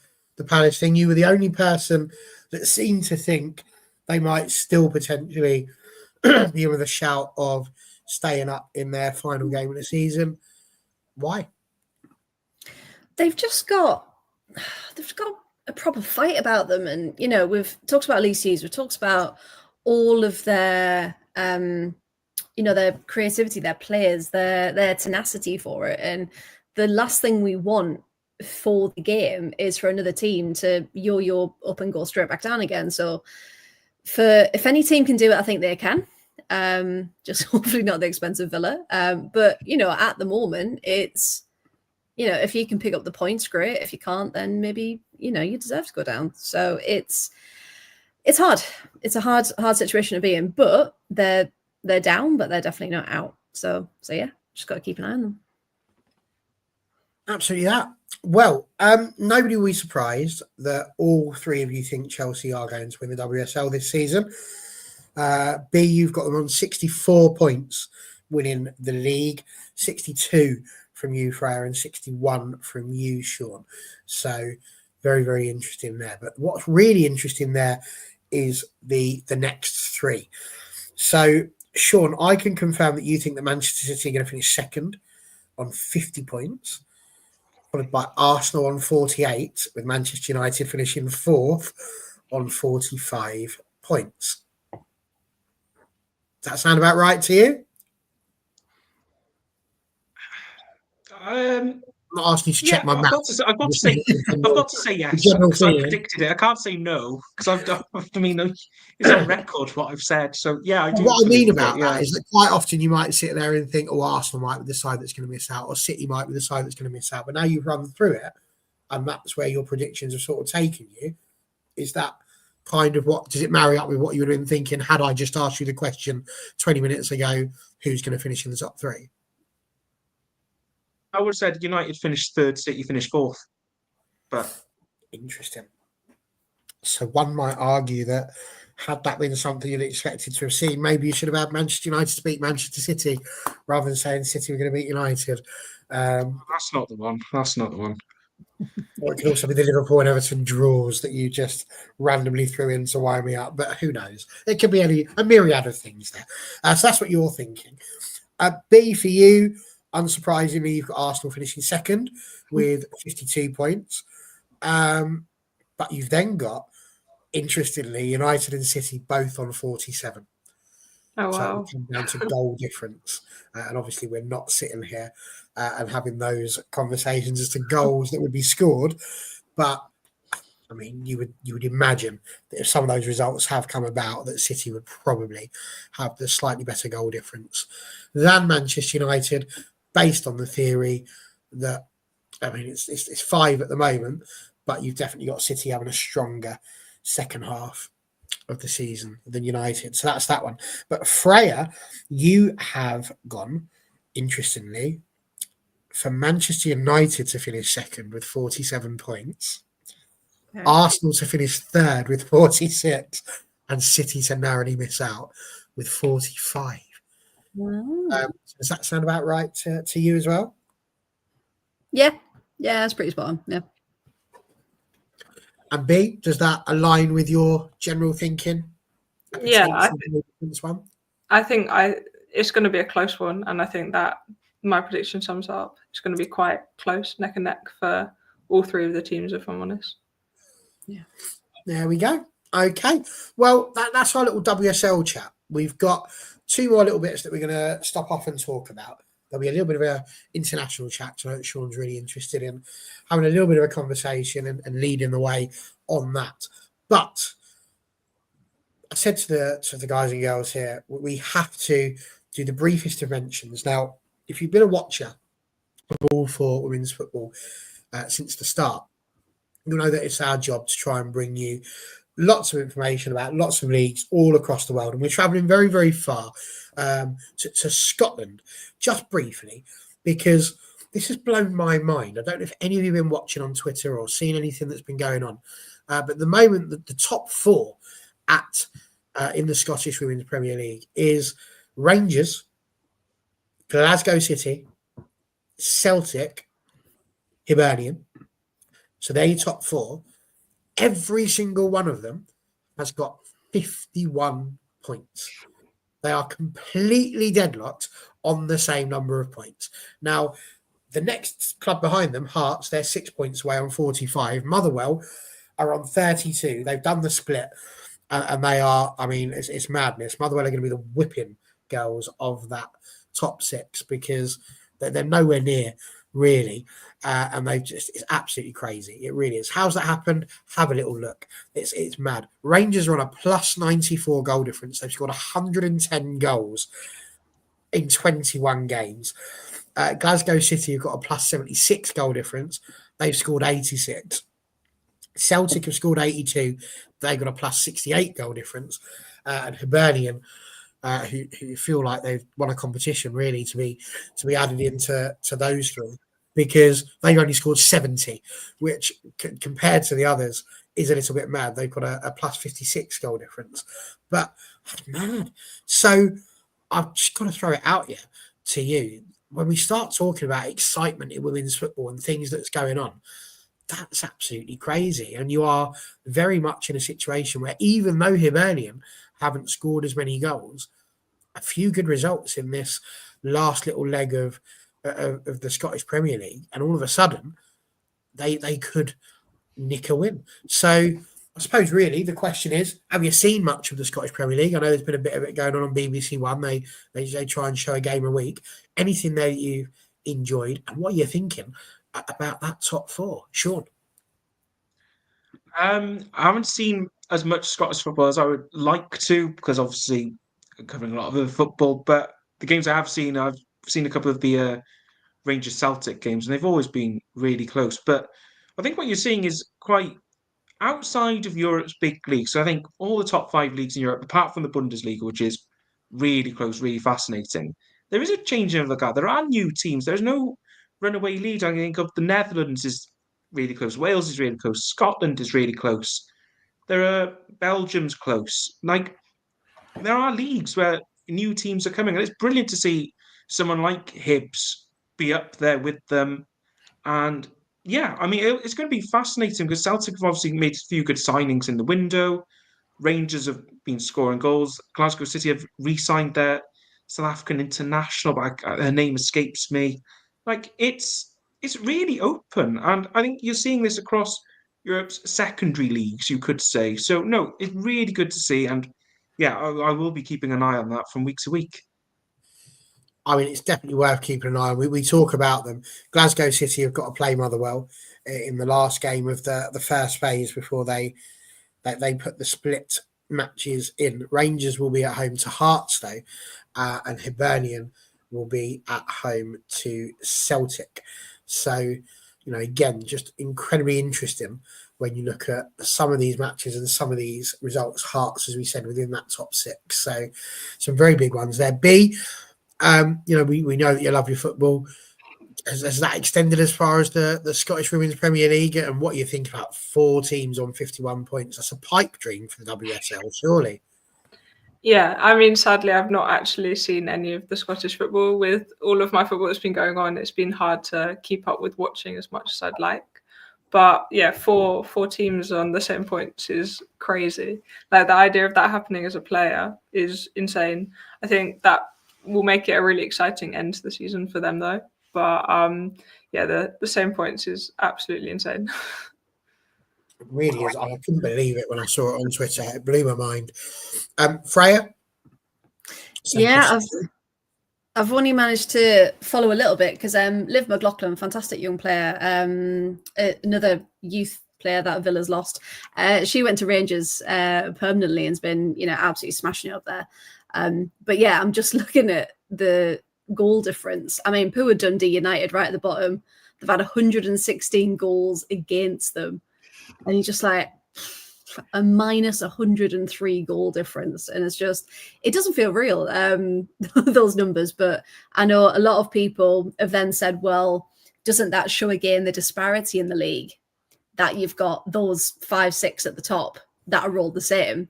Palace thing? You were the only person that seemed to think they might still potentially be with a shout of staying up in their final game of the season. Why? They've got a proper fight about them. And, we've talked about Elise Hughes, we've talked about all of their, their creativity, their players, their tenacity for it. And the last thing we want for the game is for another team to yo-yo up and go straight back down again. So if any team can do it, I think they can. Just hopefully not the expense of Villa. But, at the moment, it's, if you can pick up the points, great. If you can't, then maybe, you deserve to go down. So it's hard. It's a hard situation to be in, but they're down, but they're definitely not out. So yeah, just got to keep an eye on them. Absolutely that. Well, nobody will be surprised that all three of you think Chelsea are going to win the WSL this season. B, you've got them on 64 points, winning the league, 62 from you, Freya, and 61 from you, Sean. So very, very interesting there. But what's really interesting there is the next three. So, Sean, I can confirm that you think that Manchester City are going to finish second on 50 points, followed by Arsenal on 48, with Manchester United finishing fourth on 45 points. Does that sound about right to you? I'm not asking you to check my math. I've got to say yes, because I predicted it. I can't say no, because it's on record what I've said. So, yeah, I do. What I mean about that is that quite often you might sit there and think, oh, Arsenal might be the side that's going to miss out, or City might be the side that's going to miss out. But now you've run through it, and that's where your predictions have sort of taken you. Is that kind of what does it marry up with what you would have been thinking had I just asked you the question 20 minutes ago, who's going to finish in the top three? I would have said United finished third, City finished fourth. But interesting. So one might argue that had that been something you'd expected to have seen, maybe you should have had Manchester United to beat Manchester City rather than saying City were going to beat United. That's not the one. Or it could also be the Liverpool and Everton draws that you just randomly threw in to wind me up. But who knows? It could be a myriad of things there. So that's what you're thinking. B, for you, unsurprisingly, you've got Arsenal finishing second with 52 points. But you've then got, interestingly, United and City both on 47. Oh, wow. So it comes down to goal difference. And obviously we're not sitting here and having those conversations as to goals that would be scored. But, I mean, you would imagine that if some of those results have come about, that City would probably have the slightly better goal difference than Manchester United, based on the theory that, I mean, it's 5 at the moment, but you've definitely got City having a stronger second half of the season than United. So that's that one. But Freya, you have gone, interestingly, for Manchester United to finish second with 47 points, Arsenal to finish third with 46, and City to narrowly miss out with 45. Does that sound about right to you as well? Yeah, that's pretty spot on. Yeah. And B, does that align with your general thinking? Yeah, I think it's going to be a close one, and I think that my prediction sums up. It's going to be quite close, neck and neck for all three of the teams, if I'm honest. Yeah. There we go. Okay. Well, that's our little WSL chat. We've got 2 more little bits that we're going to stop off and talk about. There'll be a little bit of an international chat. So I know Sean's really interested in having a little bit of a conversation and leading the way on that. But I said to the guys and girls here, we have to do the briefest of mentions. Now, if you've been a watcher of all for women's football since the start, you'll know that it's our job to try and bring you lots of information about lots of leagues all across the world. And we're traveling very, very far to Scotland, just briefly, because this has blown my mind. I don't know if any of you have been watching on Twitter or seen anything that's been going on. But the moment that the top 4 in the Scottish Women's Premier League is Rangers, Glasgow City, Celtic, Hibernian. So they're your top 4. Every single one of them has got 51 points. They are completely deadlocked on the same number of points. Now, the next club behind them, Hearts, they're 6 points away on 45. Motherwell are on 32. They've done the split, and they are, I mean, it's madness. Motherwell are going to be the whipping girls of that top 6 because they're nowhere near, really, And it's absolutely crazy. It really is. How's that happened? Have a little look. It's mad. Rangers are on a plus 94 goal difference. They've scored 110 goals in 21 games. Glasgow City have got a plus 76 goal difference. They've scored 86. Celtic have scored 82. They've got a plus 68 goal difference. And Hibernian, who feel like they've won a competition really to be added into those three, because they've only scored 70, which compared to the others is a little bit mad. They've got a plus 56 goal difference, but that's mad. So I've just got to throw it out here to you. When we start talking about excitement in women's football and things that's going on, that's absolutely crazy. And you are very much in a situation where even though Hibernian haven't scored as many goals, a few good results in this last little leg of the Scottish Premier League, and all of a sudden they could nick a win. So I suppose really the question is, have you seen much of the Scottish Premier League? I know there's been a bit of it going on BBC One. They try and show a game a week. Anything there that you've enjoyed, and what are you thinking about that top four, Sean? I haven't seen as much Scottish football as I would like to, because obviously I'm covering a lot of other football. But the games I have seen, I've seen a couple of the Rangers Celtic games, and they've always been really close. But I think what you're seeing is quite outside of Europe's big leagues. So I think all the top 5 leagues in Europe, apart from the Bundesliga, which is really close, really fascinating, there is a change of the guard. There are new teams. There's no runaway lead. I think of the Netherlands is really close. Wales is really close. Scotland is really close. There are Belgium's close. Like, there are leagues where new teams are coming, and it's brilliant to see someone like Hibs be up there with them. And yeah, I mean, it's going to be fascinating because Celtic have obviously made a few good signings in the window. Rangers have been scoring goals. Glasgow City have re-signed their South African international, but her name escapes me. Like, it's really open, and I think you're seeing this across Europe's secondary leagues, you could say. So no, it's really good to see, and yeah, I will be keeping an eye on that from week to week. I mean, it's definitely worth keeping an eye on. We talk about them. Glasgow City have got to play Motherwell in the last game of the first phase before they put the split matches in. Rangers will be at home to Hearts, though, and Hibernian will be at home to Celtic. So, you know, again, just incredibly interesting when you look at some of these matches and some of these results. Hearts, as we said, within that top 6. So some very big ones there. B, you know, we know that you love your football. Has that extended as far as the Scottish Women's Premier League? And what do you think about 4 teams on 51 points? That's a pipe dream for the WSL, surely. Yeah, I mean, sadly, I've not actually seen any of the Scottish football. With all of my football that's been going on, it's been hard to keep up with watching as much as I'd like. But yeah, four teams on the same points is crazy. Like, the idea of that happening as a player is insane. I think that will make it a really exciting end to the season for them, though. But yeah, the same points is absolutely insane. It really is. I couldn't believe it when I saw it on Twitter. It blew my mind. Freya? Yeah, I've only managed to follow a little bit because Liv McLaughlin, fantastic young player, another youth player that Villa's lost. She went to Rangers permanently and's been, you know, absolutely smashing it up there. But yeah, I'm just looking at the goal difference. I mean, poor Dundee United right at the bottom. They've had 116 goals against them. And you're just like, a minus 103 goal difference. And it's just, it doesn't feel real, those numbers. But I know a lot of people have then said, well, doesn't that show again the disparity in the league? That you've got those 5, 6 at the top that are all the same.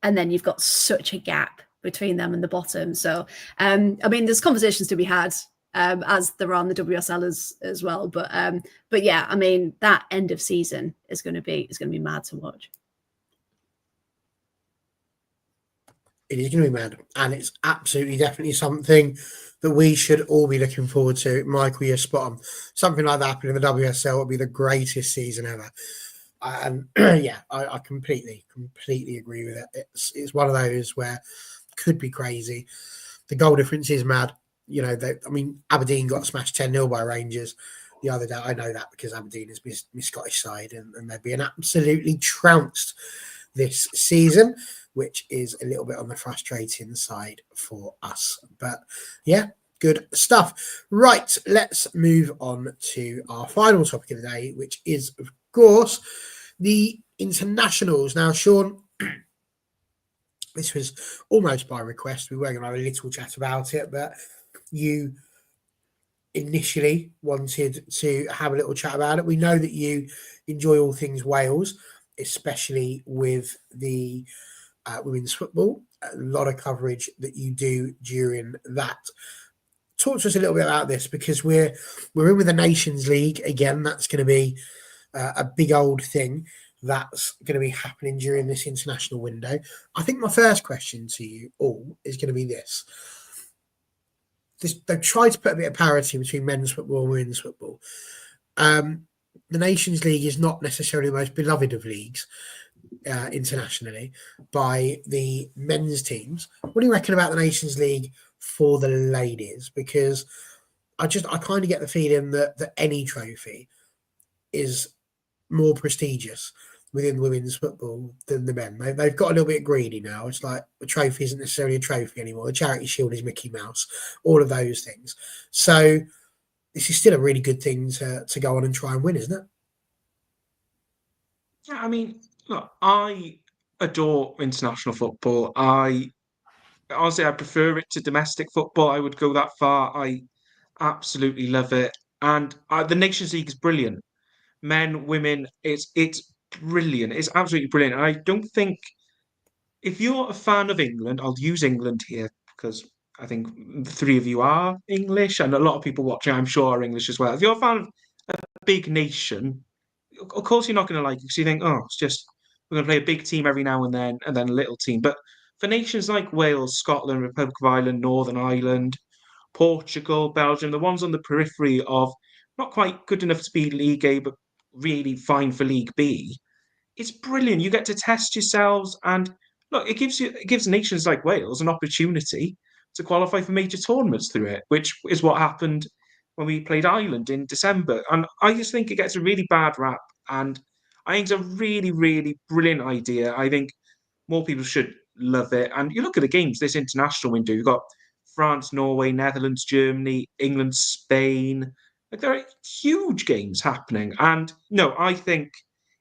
And then you've got such a gap between them and the bottom. So, I mean, there's conversations to be had as there are on the WSL as well. But yeah, I mean, that end of season is going to be mad to watch. It is going to be mad, and it's absolutely definitely something that we should all be looking forward to. Michael, you're spot on. Something like that happening in the WSL would be the greatest season ever. And yeah, I completely agree with it. It's one of those where it could be crazy. The goal difference is mad. You know, I mean, Aberdeen got smashed 10-0 by Rangers. the other day. I know that because Aberdeen is my Scottish side, and they've been absolutely trounced this season, which is a little bit on the frustrating side for us. But yeah, good stuff. Right, let's move on to our final topic of the day, which is, of course, the internationals. Now, Sean, this was almost by request. We were going to have a little chat about it, but you initially wanted to have a little chat about it. We know that you enjoy all things Wales, especially with the women's football. A lot of coverage that you do during that. Talk to us a little bit about this, because we're in with the Nations League again. That's going to be a big old thing that's going to be happening during this international window. I think my first question to you all is going to be this. They've tried to put a bit of parity between men's football and women's football. The Nations League is not necessarily the most beloved of leagues internationally by the men's teams. What do you reckon about the Nations League for the ladies? Because I kind of get the feeling that any trophy is more prestigious within women's football than the men. They've got a little bit greedy now. It's like the trophy isn't necessarily a trophy anymore. The Charity Shield is Mickey Mouse, all of those things. So this is still a really good thing to go on and try and win, isn't it? Yeah, I mean, look, I adore international football. Honestly, I prefer it to domestic football. I would go that far. I absolutely love it. And the Nations League is brilliant. Men, women, it's brilliant. It's absolutely brilliant. And I don't think, if you're a fan of England, I'll use England here because I think the three of you are English, and a lot of people watching, I'm sure, are English as well. If you're a fan of a big nation, of course you're not going to like it, because you think, oh, it's just, we're going to play a big team every now and then a little team. But for nations like Wales, Scotland, Republic of Ireland, Northern Ireland, Portugal, Belgium, the ones on the periphery of not quite good enough to be League A, but really fine for League B, it's brilliant. You get to test yourselves, and look, it gives nations like Wales an opportunity to qualify for major tournaments through it, which is what happened when we played Ireland in December. And I just think it gets a really bad rap, and I think it's a really, really brilliant idea. I think more people should love it. And you look at the games this international window, you've got France, Norway, Netherlands, Germany, England, Spain. Like, there are huge games happening. And no, I think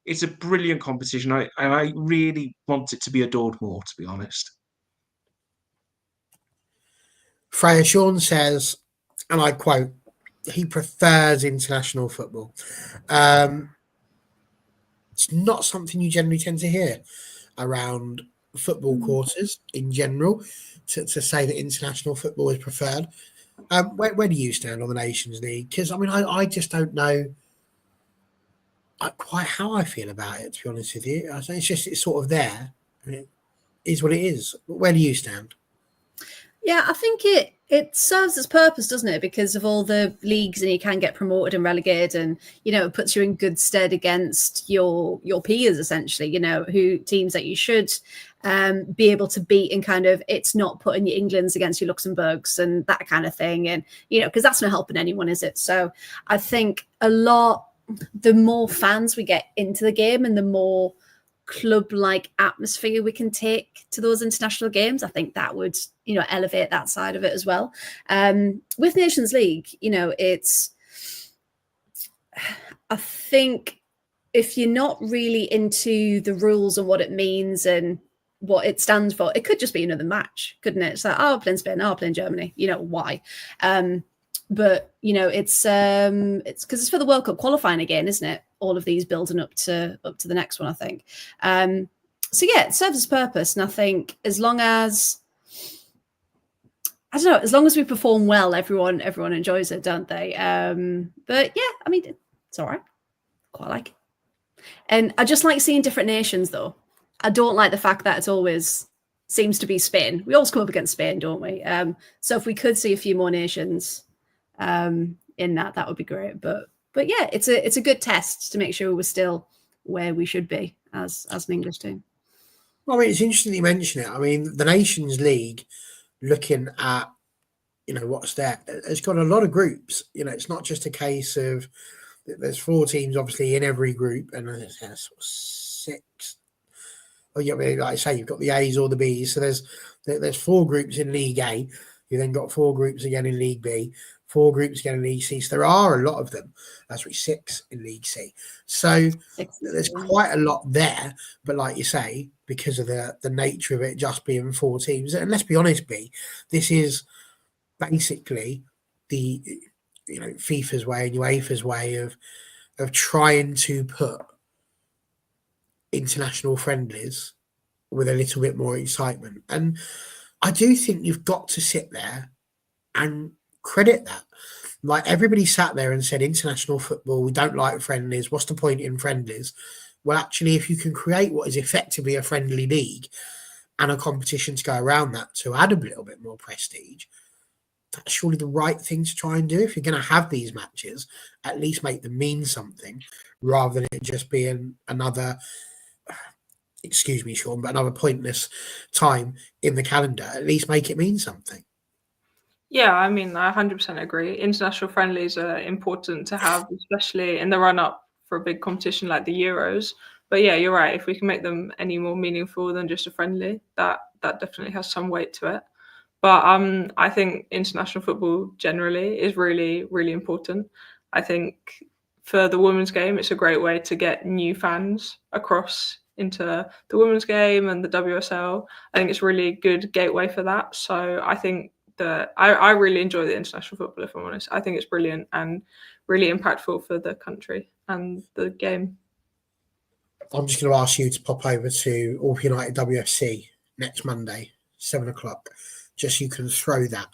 it's a brilliant competition. I really want it to be adored more, to be honest. Freya, Sean says, and I quote, he prefers international football. It's not something you generally tend to hear around football quarters in general, to say that international football is preferred. Where do you stand on the Nations League? Because, I mean, I just don't know quite how I feel about it, to be honest with you. I think it's sort of there. I mean, it is what it is. Where do you stand? Yeah, I think it serves its purpose, doesn't it? Because of all the leagues, and you can get promoted and relegated, and it puts you in good stead against your peers, essentially. Who teams that you should be able to beat, and kind of, it's not putting your Englands against your Luxembourgs and that kind of thing, and because that's not helping anyone, is it? So I think the more fans we get into the game, and the more club-like atmosphere we can take to those international games, I think that would elevate that side of it as well. With Nations League, I think if you're not really into the rules and what it means and what it stands for, it could just be another match, couldn't it? It's like, oh, playing Spain, oh, playing Germany, why? But it's because it's for the World Cup qualifying again, isn't it? All of these building up to the next one, I think. So yeah, it serves its purpose, and I think as long as we perform well, everyone enjoys it, don't they? But yeah, I mean, it's all right. Quite like it. And I just like seeing different nations, though. I don't like the fact that it's always seems to be Spain. We always come up against Spain, don't we? So if we could see a few more nations in that would be great. But yeah, it's a good test to make sure we're still where we should be as an English team. Well, I mean, it's interesting that you mention it. I mean, the Nations League, looking at what's there. It's got a lot of groups. It's not just a case of there's 4 teams obviously in every group, and there's sort of 6. Well, like I say, you've got the A's or the B's. So there's 4 groups in League A. You then got 4 groups again in League B, 4 groups again in League C. So there are a lot of them. That's 6 in League C. So there's quite a lot there. But like you say, because of the nature of it just being 4 teams, and let's be honest, B, this is basically the FIFA's way and UEFA's way of trying to put international friendlies with a little bit more excitement. And I do think you've got to sit there and credit that. Like, everybody sat there and said, international football, we don't like friendlies. What's the point in friendlies? Well, actually, if you can create what is effectively a friendly league and a competition to go around that to add a little bit more prestige, that's surely the right thing to try and do. If you're going to have these matches, at least make them mean something rather than it just being another, excuse me, Sean, but another pointless time in the calendar. At least make it mean something. Yeah, I mean, I 100% agree. International friendlies are important to have, especially in the run-up for a big competition like the Euros. But yeah, you're right. If we can make them any more meaningful than just a friendly, that definitely has some weight to it. But I think international football generally is really, really important. I think for the women's game, it's a great way to get new fans across into the women's game and the WSL. I think it's really a good gateway for that. So I think that I really enjoy the international football, if I'm honest. I think it's brilliant and really impactful for the country and the game. I'm just going to ask you to pop over to All United WFC next Monday, 7:00. Just so you can throw that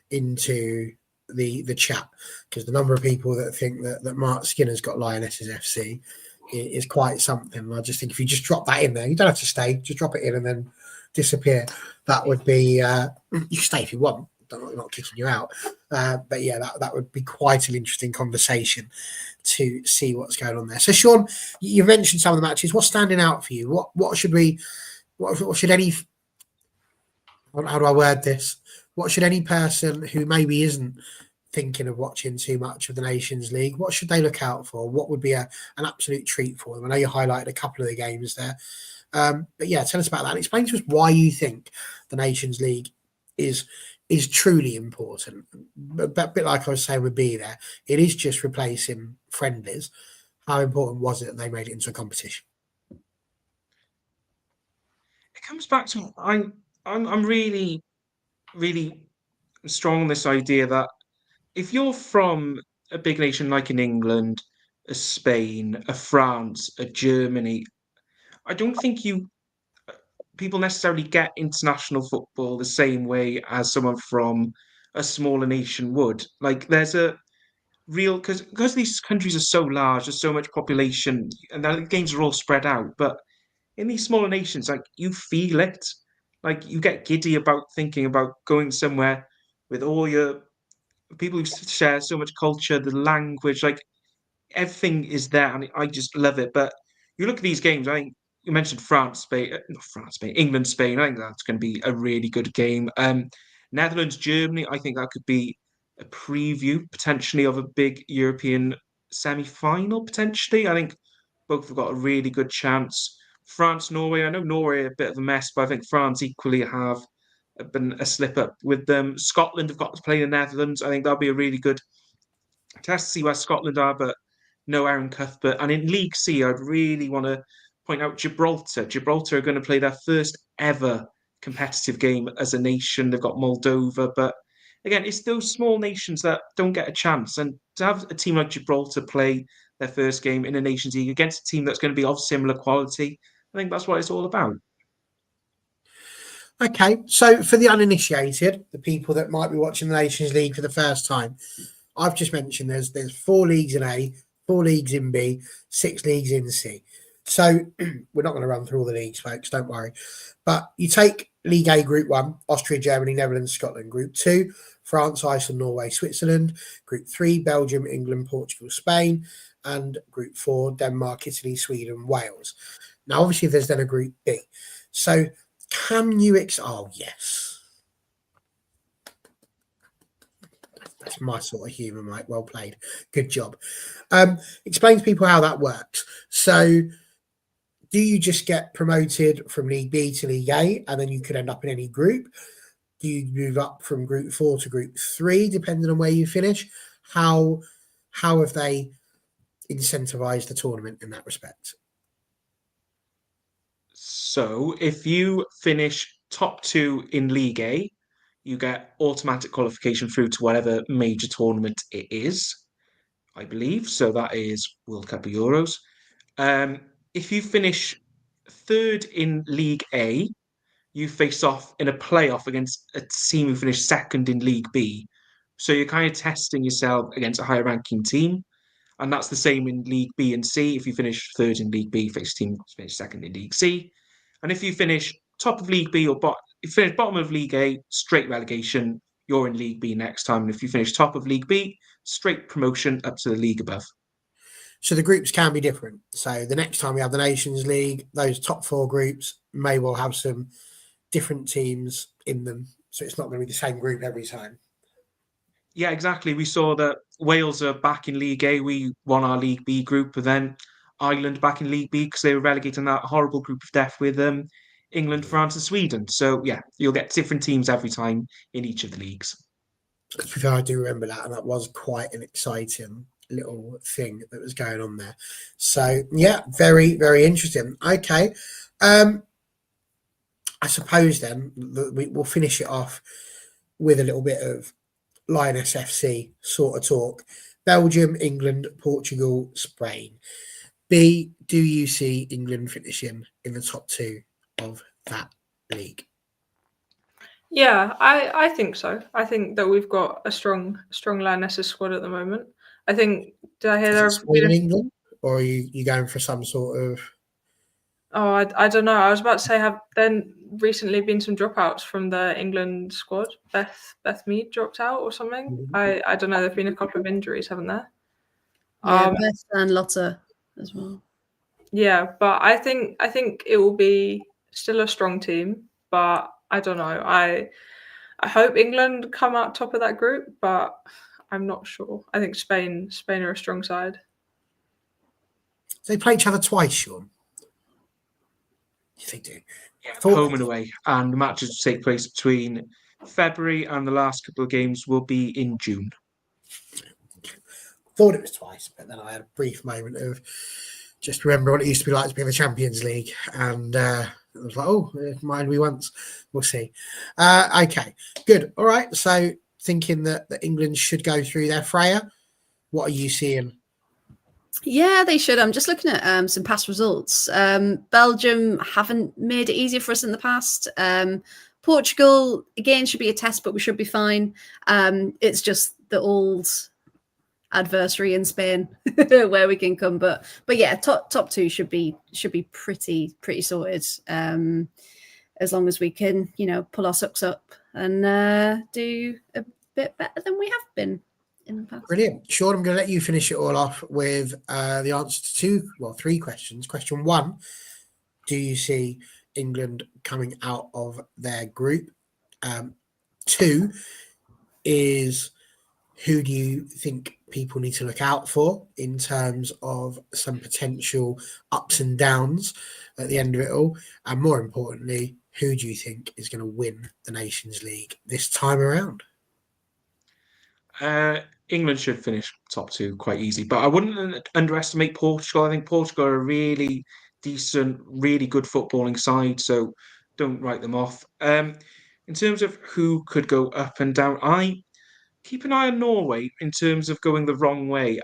into the chat, because the number of people that think that Mark Skinner's got Lionesses FC is quite something. I just think if you just drop that in there, you don't have to stay, just drop it in and then disappear. That would be, you stay if you want, I'm not kicking you out. But yeah, that would be quite an interesting conversation to see what's going on there. So Sean, you mentioned some of the matches. What's standing out for you? What should any, how do I word this? What should any person who maybe isn't thinking of watching too much of the Nations League, what should they look out for? What would be an absolute treat for them? I know you highlighted a couple of the games there. But yeah, tell us about that. Explain to us why you think the Nations League is truly important. A bit like I was saying with B there, it is just replacing friendlies. How important was it that they made it into a competition? It comes back to I'm really, really strong on this idea that if you're from a big nation like in England, a Spain, a France, a Germany, I don't think people necessarily get international football the same way as someone from a smaller nation would. Like, there's a real, because these countries are so large, there's so much population, and the games are all spread out. But in these smaller nations, like, you feel it. Like, you get giddy about thinking about going somewhere with all your people who share so much culture, the language, like, everything is there, and I just love it. But you look at these games, I think you mentioned France, Spain, not France, Spain, England, Spain. I think that's going to be a really good game. Netherlands, Germany, I think that could be a preview potentially of a big European semi-final. Potentially, I think both have got a really good chance. France, Norway. I know Norway are a bit of a mess, but I think France equally have been a slip up with them. Scotland have got to play the Netherlands. I think that'll be a really good test to see where Scotland are, but no Aaron Cuthbert. And in League C, I'd really want to point out Gibraltar. Gibraltar are going to play their first ever competitive game as a nation. They've got Moldova, but again, it's those small nations that don't get a chance. And to have a team like Gibraltar play their first game in a Nations League against a team that's going to be of similar quality, I think that's what it's all about. Okay, so for the uninitiated, the people that might be watching the Nations League for the first time, I've just mentioned there's 4 leagues in A, 4 leagues in B, 6 leagues in C. So we're not going to run through all the leagues, folks, don't worry. But you take League A Group 1, Austria, Germany, Netherlands, Scotland. Group 2, France, Iceland, Norway, Switzerland. Group 3, Belgium, England, Portugal, Spain. And Group 4, Denmark, Italy, Sweden, Wales. Now, obviously, there's then a Group B. So can you... Oh, yes. It's my sort of humour, Mike. Well played. Good job. Explain to people how that works. So, do you just get promoted from League B to League A, and then you could end up in any group? Do you move up from Group 4 to Group 3, depending on where you finish? How have they incentivised the tournament in that respect? So if you finish top 2 in League A, you get automatic qualification through to whatever major tournament it is, I believe. So that is World Cup or Euros. If you finish 3rd in League A, you face off in a playoff against a team who finished 2nd in League B. So you're kind of testing yourself against a higher ranking team. And that's the same in League B and C. If you finish 3rd in League B, you face a team who's finished 2nd in League C. And if you finish top of League B or if you finish bottom of League A, straight relegation, you're in League B next time. And if you finish top of League B, straight promotion up to the league above. So the groups can be different. So the next time we have the Nations League, those top 4 groups may well have some different teams in them. So it's not going to be the same group every time. Yeah, exactly. We saw that Wales are back in League A. We won our League B group, and then Ireland back in League B because they were relegated in that horrible group of death with England, France, and Sweden. So yeah, you'll get different teams every time in each of the leagues. I do remember that, and that was quite an exciting little thing that was going on there. So yeah, very, very interesting. Okay. I suppose then we'll finish it off with a little bit of Lioness FC sort of talk. Belgium, England, Portugal, Spain. B, do you see England finishing in the top 2 of that league? Yeah, I think so. I think that we've got a strong Lionesses squad at the moment. I think, did I hear there? Spain and England, or are you going for some sort of? Oh, I don't know. I was about to say, have then recently been some dropouts from the England squad? Beth Mead dropped out or something. I don't know. There've been a couple of injuries, haven't there? Yeah, Beth and Lotta as well. Yeah, but I think it will be still a strong team, but I don't know. I hope England come out top of that group, but I'm not sure. I think Spain are a strong side. They play each other twice, Sean. They do. Yeah, home and away, and the matches will take place between February, and the last couple of games will be in June. Thought it was twice, but then I had a brief moment of just remember what it used to be like to be in the Champions League, and it was like, oh, mind me once. We'll see. Okay, good. All right. So thinking that England should go through their Freya. What are you seeing? Yeah, they should. I'm just looking at some past results. Belgium haven't made it easier for us in the past. Portugal, again, should be a test, but we should be fine. It's just the old adversary in Spain where we can come. But yeah, top 2 should be pretty sorted. As long as we can, pull our socks up and do a bit better than we have been in the past. Brilliant. Sean, I'm going to let you finish it all off with the answer to 3 questions. Question 1, do you see England coming out of their group? 2 is, who do you think people need to look out for in terms of some potential ups and downs at the end of it all? And more importantly, who do you think is going to win the Nations League this time around? England should finish top 2 quite easy, but I wouldn't underestimate Portugal. I think Portugal are a really decent, really good footballing side, so don't write them off. In terms of who could go up and down, I keep an eye on Norway in terms of going the wrong way.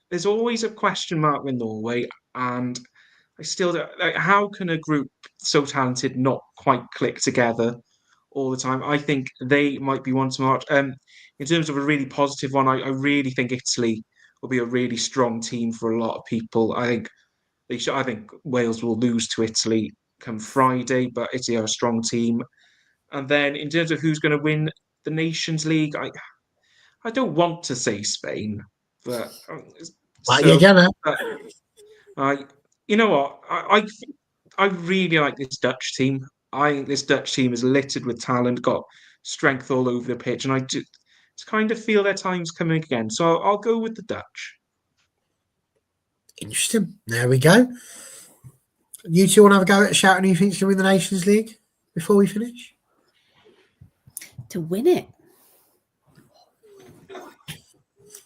There's always a question mark with Norway, and I still don't, how can a group so talented not quite click together all the time? I think they might be one to watch. In terms of a really positive one, I really think Italy will be a really strong team for a lot of people. I think I think Wales will lose to Italy come Friday, but Italy are a strong team. And then in terms of who's going to win the Nations League, I don't want to say Spain, but you're gonna. You know what? I really like this Dutch team. I think this Dutch team is littered with talent, got strength all over the pitch, and kind of feel their time's coming again. So I'll go with the Dutch. Interesting. There we go. You two want to have a go at shouting who you think's going to win the Nations League before we finish? To win it.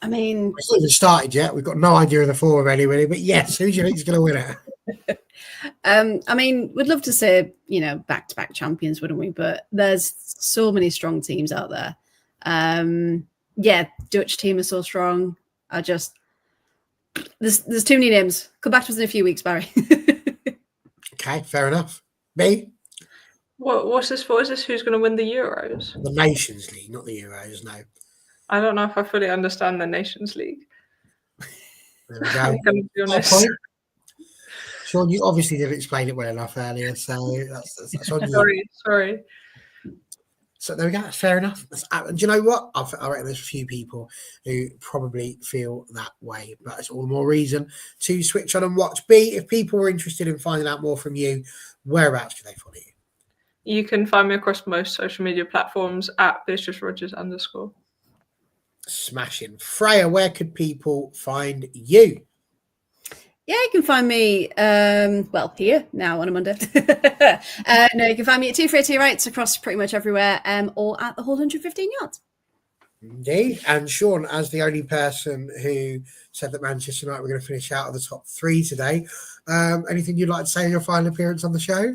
I mean, It's not even started yet. We've got no idea of the form of anybody, but yes, who do you think's going to win it? I mean, we'd love to say, back-to-back champions, wouldn't we? But there's so many strong teams out there. Dutch team is so strong. There's too many names. Come back to us in a few weeks, Barry. Okay, fair enough. Me? What's this for? Is this who's going to win the Euros? The Nations League, not the Euros, no. I don't know if I fully understand the Nations League. There we I'm go. going to be Fair honest. point. Sean, you obviously didn't explain it well enough earlier, so that's on you. Sorry. So there we go. That's fair enough. Do you know what? I reckon there's a few people who probably feel that way, but it's all the more reason to switch on and watch. B, if people were interested in finding out more from you, whereabouts can they follow you? You can find me across most social media platforms at @BeatriceRogers_. Smashing. Freya, where could people find you? Yeah, you can find me, here now on a Monday. No, you can find me at 2 for 2 rights across pretty much everywhere, or at the whole 115 yards. Indeed. And Sean, as the only person who said that Manchester United were going to finish out of the top 3 today, anything you'd like to say in your final appearance on the show?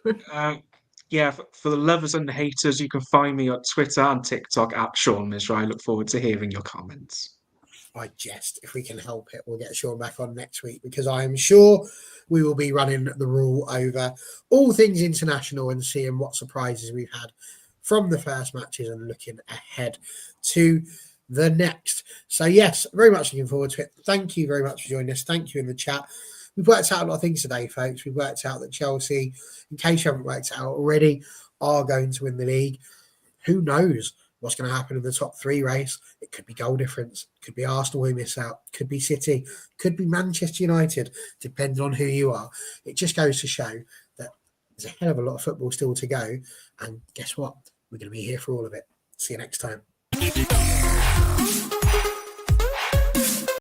For the lovers and the haters, you can find me on Twitter and TikTok at Sean Misra. I look forward to hearing your comments. I jest. If we can help it, we'll get Sean back on next week, because I am sure we will be running the rule over all things international and seeing what surprises we've had from the first matches and looking ahead to the next. So yes, very much looking forward to it. Thank you very much for joining us. Thank you in the chat. We've worked out a lot of things today, folks. We've worked out that Chelsea, in case you haven't worked it out already, are going to win the league. Who knows what's going to happen in the top 3 race? It could be goal difference. It could be Arsenal who miss out. It could be City. It could be Manchester United, depending on who you are. It just goes to show that there's a hell of a lot of football still to go. And guess what? We're going to be here for all of it. See you next time.